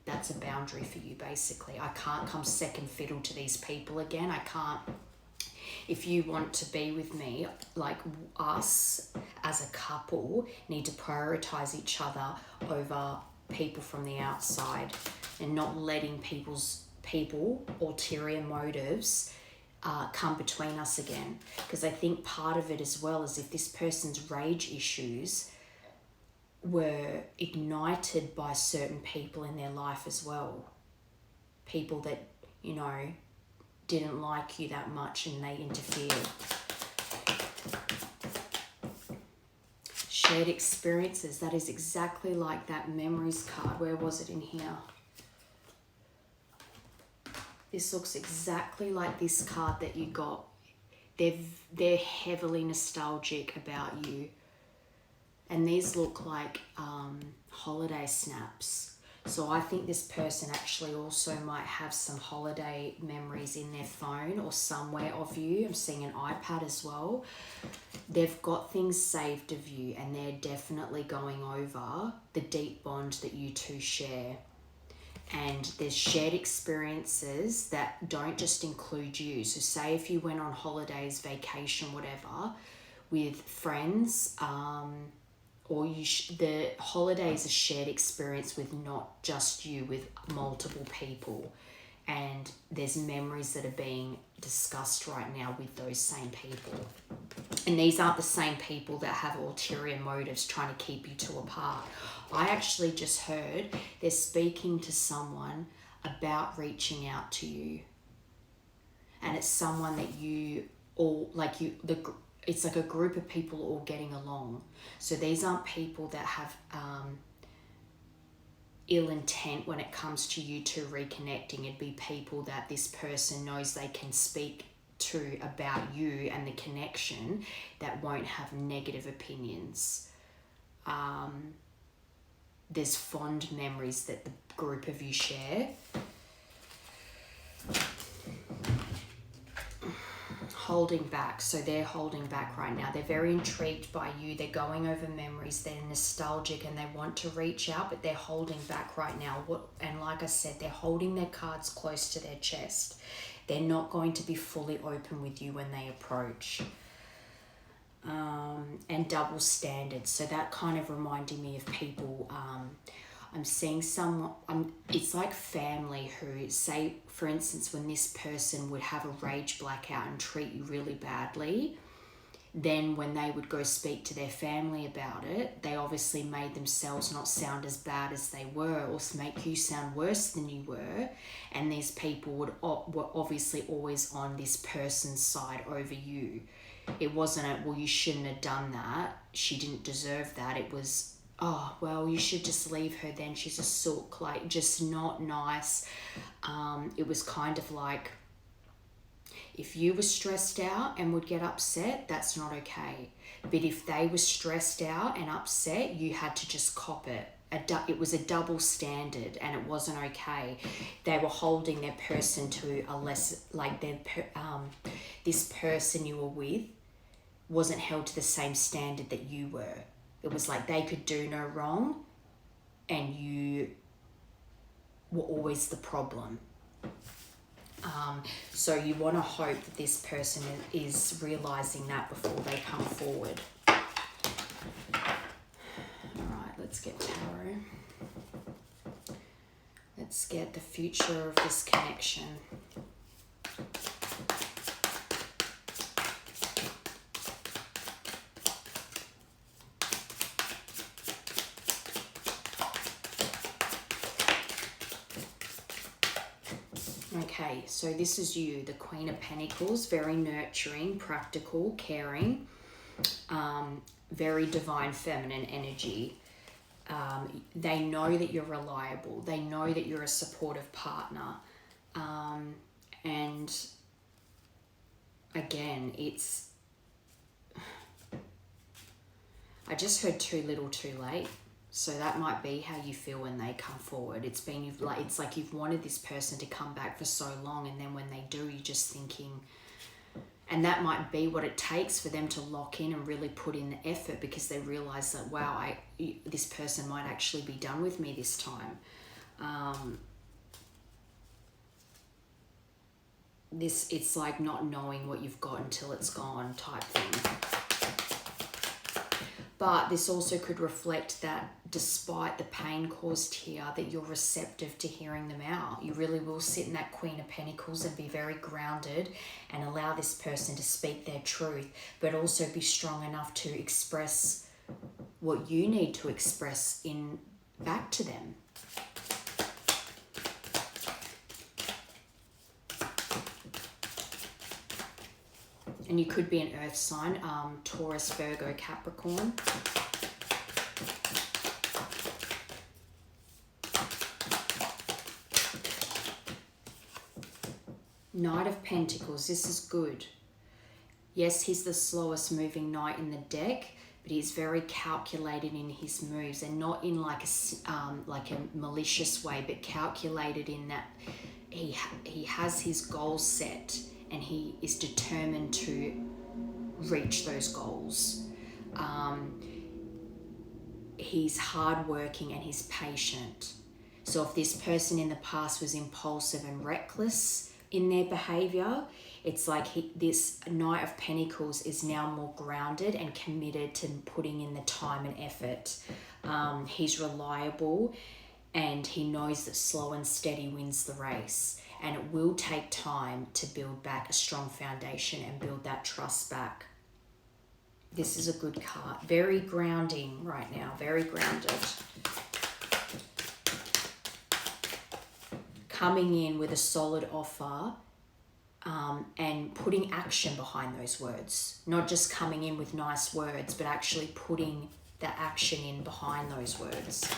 that's a boundary for you basically. I can't come second fiddle to these people again. I can't, if you want to be with me, like us as a couple need to prioritize each other over people from the outside, and not letting people ulterior motives come between us again. Because I think part of it as well is if this person's rage issues were ignited by certain people in their life as well, people that, you know, didn't like you that much and they interfered. Shared experiences, that is exactly like that memories card. Where was it in here? This looks exactly like this card that you got. They're heavily nostalgic about you. And these look like holiday snaps. So I think this person actually also might have some holiday memories in their phone or somewhere of you. I'm seeing an iPad as well. They've got things saved of you, and they're definitely going over the deep bond that you two share. And there's shared experiences that don't just include you. So say if you went on holidays, vacation, whatever, with friends, or the holiday is a shared experience with not just you, with multiple people. And there's memories that are being discussed right now with those same people. And these aren't the same people that have ulterior motives trying to keep you two apart. I actually just heard they're speaking to someone about reaching out to you. And it's someone that you all, like you, it's like a group of people all getting along. So these aren't people that have ill intent when it comes to you two reconnecting. It'd be people that this person knows they can speak to about you and the connection, that won't have negative opinions. There's fond memories that the group of you share. Holding back. So they're holding back right now. They're very intrigued by you. They're going over memories. They're nostalgic and they want to reach out, but they're holding back right now. And like I said, they're holding their cards close to their chest. They're not going to be fully open with you when they approach. And double standards. So that kind of reminding me of people, I'm seeing someone, it's like family who, say, for instance, when this person would have a rage blackout and treat you really badly, then when they would go speak to their family about it, they obviously made themselves not sound as bad as they were, or make you sound worse than you were. And these people were obviously always on this person's side over you. It wasn't a, well, you shouldn't have done that, she didn't deserve that. It was, oh, well, you should just leave her then, she's a sook, like, just not nice. It was kind of like, if you were stressed out and would get upset, that's not okay. But if they were stressed out and upset, you had to just cop it. It was a double standard, and it wasn't okay. They were holding their person to a less, like this person you were with wasn't held to the same standard that you were. It was like they could do no wrong, and you were always the problem. So you want to hope that this person is realizing that before they come forward. All right, let's get tarot. Let's get the future of this connection. Okay, so this is you, the Queen of Pentacles, very nurturing, practical, caring, very divine feminine energy. They know that you're reliable. They know that you're a supportive partner. And again, I just heard too little too late. So that might be how you feel when they come forward. It's like you've wanted this person to come back for so long, and then when they do, you're just thinking, and that might be what it takes for them to lock in and really put in the effort, because they realize that, wow, this person might actually be done with me this time. It's like not knowing what you've got until it's gone type thing. But this also could reflect that despite the pain caused here, that you're receptive to hearing them out. You really will sit in that Queen of Pentacles and be very grounded and allow this person to speak their truth, but also be strong enough to express what you need to express in back to them. And you could be an earth sign, Taurus, Virgo, Capricorn. Knight of Pentacles, this is good. Yes, he's the slowest moving knight in the deck, but he's very calculated in his moves, and not in like a malicious way, but calculated in that he has his goals set, and he is determined to reach those goals. He's hardworking and he's patient. So if this person in the past was impulsive and reckless in their behavior, it's like this Knight of Pentacles is now more grounded and committed to putting in the time and effort. He's reliable, and he knows that slow and steady wins the race. And it will take time to build back a strong foundation and build that trust back. This is a good card. Very grounding right now. Very grounded. Coming in with a solid offer, and putting action behind those words. Not just coming in with nice words, but actually putting the action in behind those words.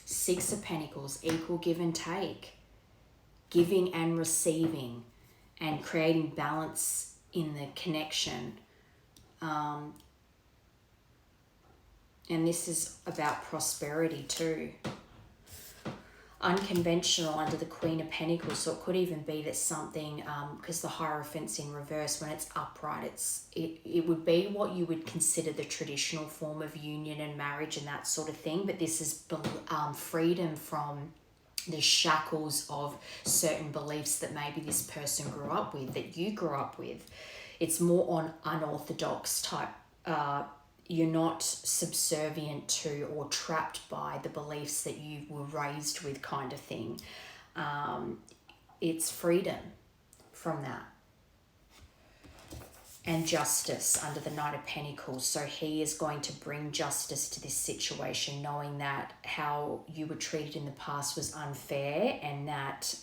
Six of Pentacles, equal give and take, giving and receiving, and creating balance in the connection. And this is about prosperity too. Unconventional under the Queen of Pentacles, so it could even be that something, because the Hierophant's in reverse, when it's upright, it would be what you would consider the traditional form of union and marriage and that sort of thing, but this is freedom from the shackles of certain beliefs that maybe this person grew up with, that you grew up with. It's more on unorthodox type you're not subservient to or trapped by the beliefs that you were raised with, kind of thing. It's freedom from that. And justice under the Knight of Pentacles. So he is going to bring justice to this situation, knowing that how you were treated in the past was unfair, and that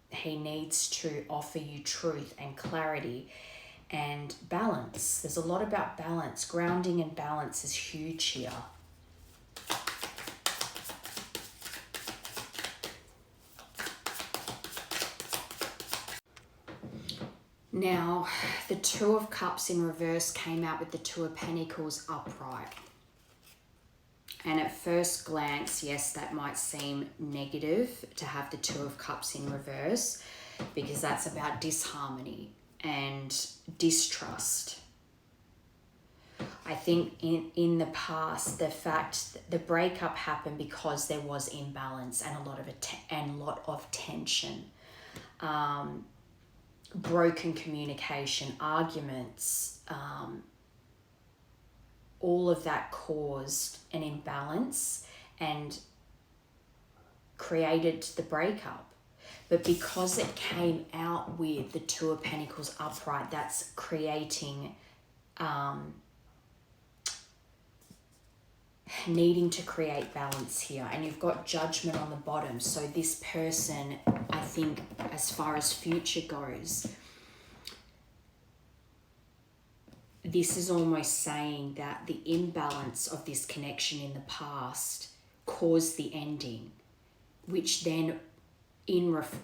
he needs to offer you truth and clarity and balance. There's a lot about balance. Grounding and balance is huge here. Now, the Two of Cups in reverse came out with the Two of Pentacles upright. And at first glance, yes, that might seem negative to have the Two of Cups in reverse, because that's about disharmony and distrust. I think in the past, the fact that the breakup happened because there was imbalance and a lot of tension. Broken communication, arguments, all of that caused an imbalance and created the breakup. But because it came out with the Two of Pentacles upright, that's creating needing to create balance here. And you've got Judgment on the bottom. So this person, I think, as far as future goes, this is almost saying that the imbalance of this connection in the past caused the ending, which then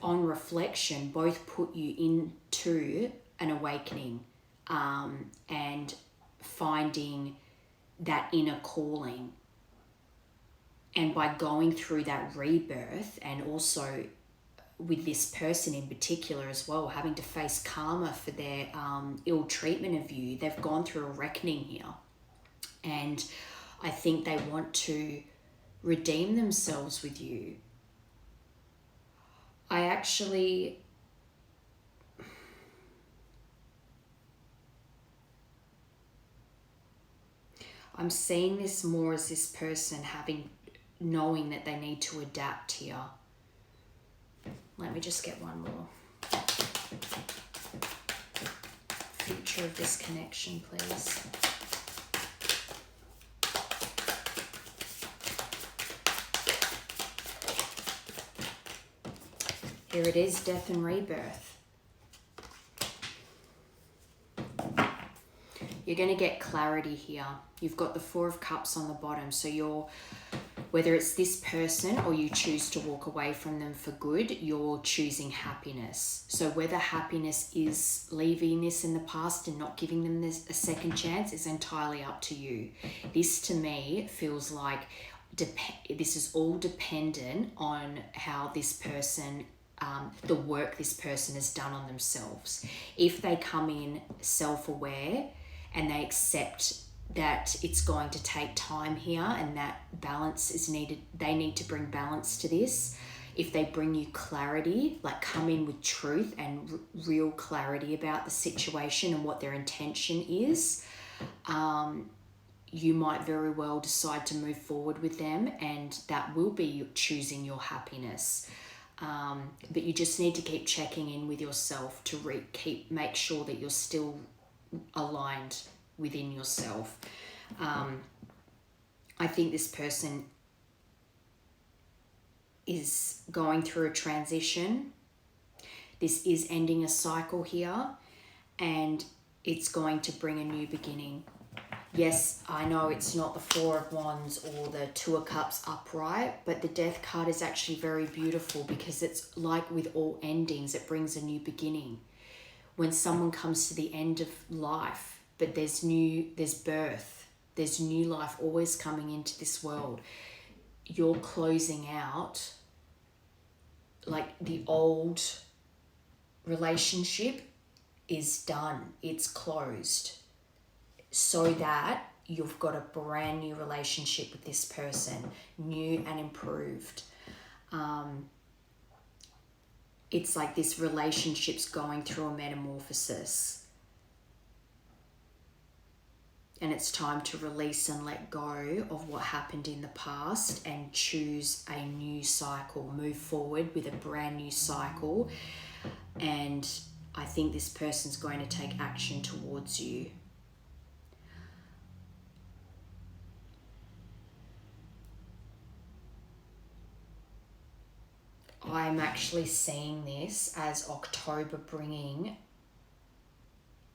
on reflection both put you into an awakening and finding that inner calling. And by going through that rebirth, and also with this person in particular as well, having to face karma for their ill treatment of you, they've gone through a reckoning here. And I think they want to redeem themselves with you. I'm seeing this more as this person knowing that they need to adapt here. Let me just get one more. Future of this connection, please. Here it is, death and rebirth. You're going to get clarity here. You've got the Four of Cups on the bottom. So whether it's this person or you choose to walk away from them for good, you're choosing happiness. So whether happiness is leaving this in the past and not giving them a second chance is entirely up to you. This to me feels like this is all dependent on how this person, the work this person has done on themselves. If they come in self-aware and they accept that it's going to take time here and that balance is needed, they need to bring balance to this. If they bring you clarity, like come in with truth and real clarity about the situation and what their intention is, you might very well decide to move forward with them, and that will be choosing your happiness. But you just need to keep checking in with yourself to make sure that you're still aligned within yourself. I think this person is going through a transition. This is ending a cycle here, and it's going to bring a new beginning. Yes, I know it's not the Four of Wands or the Two of Cups upright, but the Death card is actually very beautiful, because it's like with all endings, it brings a new beginning. When someone comes to the end of life, but there's birth, there's new life always coming into this world. You're closing out, like the old relationship is done, it's closed, so that you've got a brand new relationship with this person, new and improved. It's like this relationship's going through a metamorphosis. And it's time to release and let go of what happened in the past and choose a new cycle. Move forward with a brand new cycle. And I think this person's going to take action towards you. I'm actually seeing this as October bringing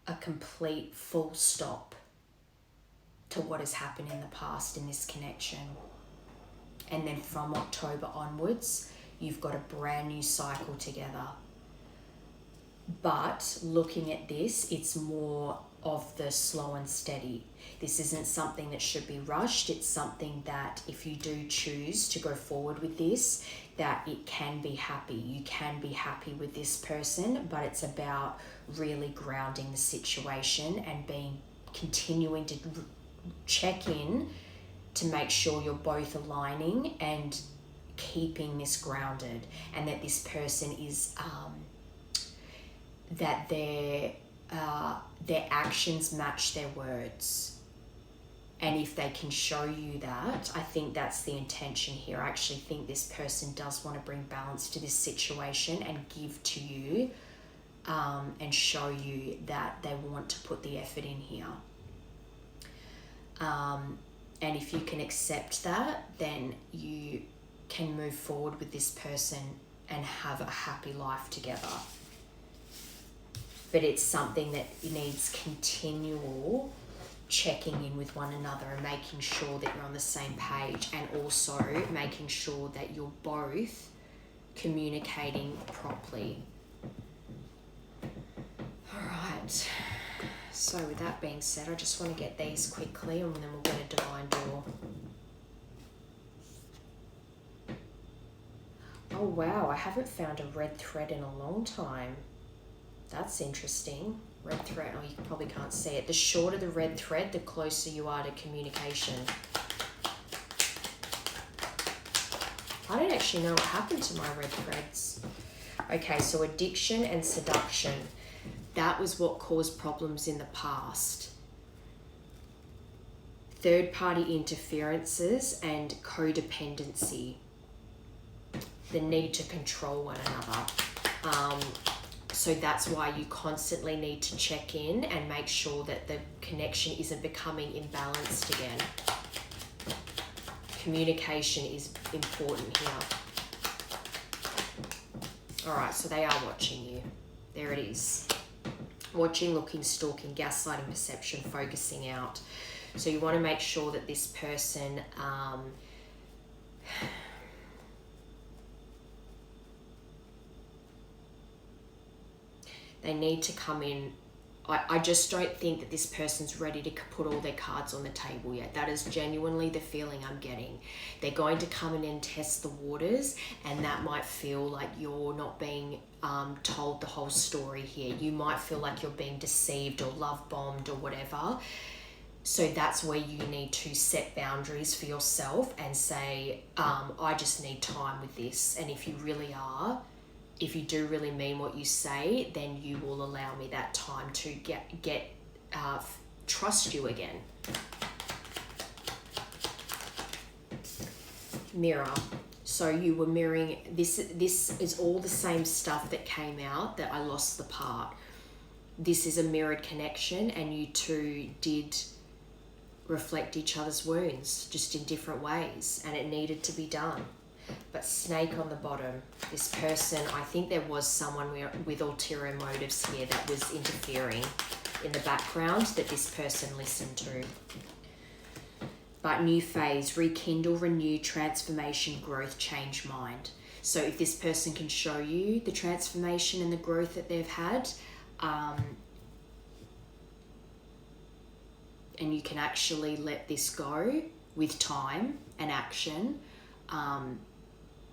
a complete full stop to what has happened in the past in this connection. And then from October onwards, you've got a brand new cycle together. But looking at this, it's more of the slow and steady. This isn't something that should be rushed. It's something that if you do choose to go forward with this, that it can be happy. You can be happy with this person, but it's about really grounding the situation and continuing to check in to make sure you're both aligning and keeping this grounded, and that this person is that their actions match their words. And if they can show you that, I think that's the intention here. I actually think this person does want to bring balance to this situation and give to you and show you that they want to put the effort in here. And if you can accept that, then you can move forward with this person and have a happy life together. But it's something that needs continual checking in with one another and making sure that you're on the same page, and also making sure that you're both communicating properly. All right. So with that being said, I just want to get these quickly and then we'll get a divine door. Oh wow, I haven't found a red thread in a long time. That's interesting. Red thread, oh, you probably can't see it. The shorter the red thread, the closer you are to communication. I don't actually know what happened to my red threads. Okay, so addiction and seduction. That was what caused problems in the past. Third-party interferences and codependency. The need to control one another. So that's why you constantly need to check in and make sure that the connection isn't becoming imbalanced again. Communication is important here. All right, so they are watching you. There it is. Watching, looking, stalking, gaslighting, perception, focusing out. So you want to make sure that this person they need to come in. I just don't think that this person's ready to put all their cards on the table yet. That is genuinely the feeling I'm getting. They're going to come in and test the waters, and that might feel like you're not being told the whole story here. You might feel like you're being deceived or love bombed or whatever. So that's where you need to set boundaries for yourself and say, I just need time with this. And if you really are, if you do really mean what you say, then you will allow me that time to trust you again. Mirror. So you were mirroring this. This is all the same stuff that came out that I lost the part. This is a mirrored connection, and you two did reflect each other's wounds, just in different ways, and it needed to be done. But snake on the bottom, this person, I think there was someone with ulterior motives here that was interfering in the background that this person listened to. But new phase, rekindle, renew, transformation, growth, change mind. So if this person can show you the transformation and the growth that they've had, and you can actually let this go with time and action,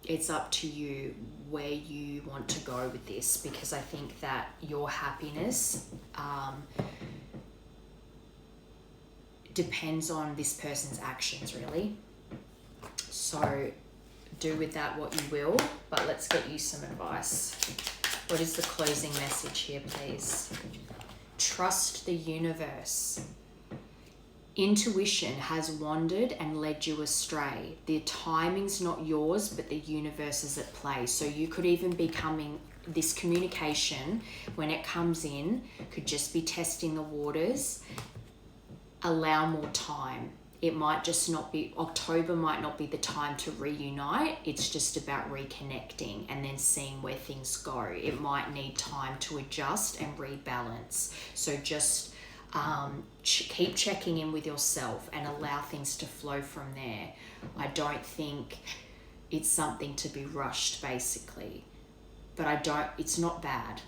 it's up to you where you want to go with this, because I think that your happiness depends on this person's actions, really. So do with that what you will, but let's get you some advice. What is the closing message here, please? Trust the universe. Intuition has wandered and led you astray. The timing's not yours, but the universe is at play. So you could even be coming, this communication, when it comes in, could just be testing the waters. Allow more time. It might just not be, October might not be the time to reunite. It's just about reconnecting and then seeing where things go. It might need time to adjust and rebalance. So just keep checking in with yourself and allow things to flow from there. I don't think it's something to be rushed, basically. But it's not bad.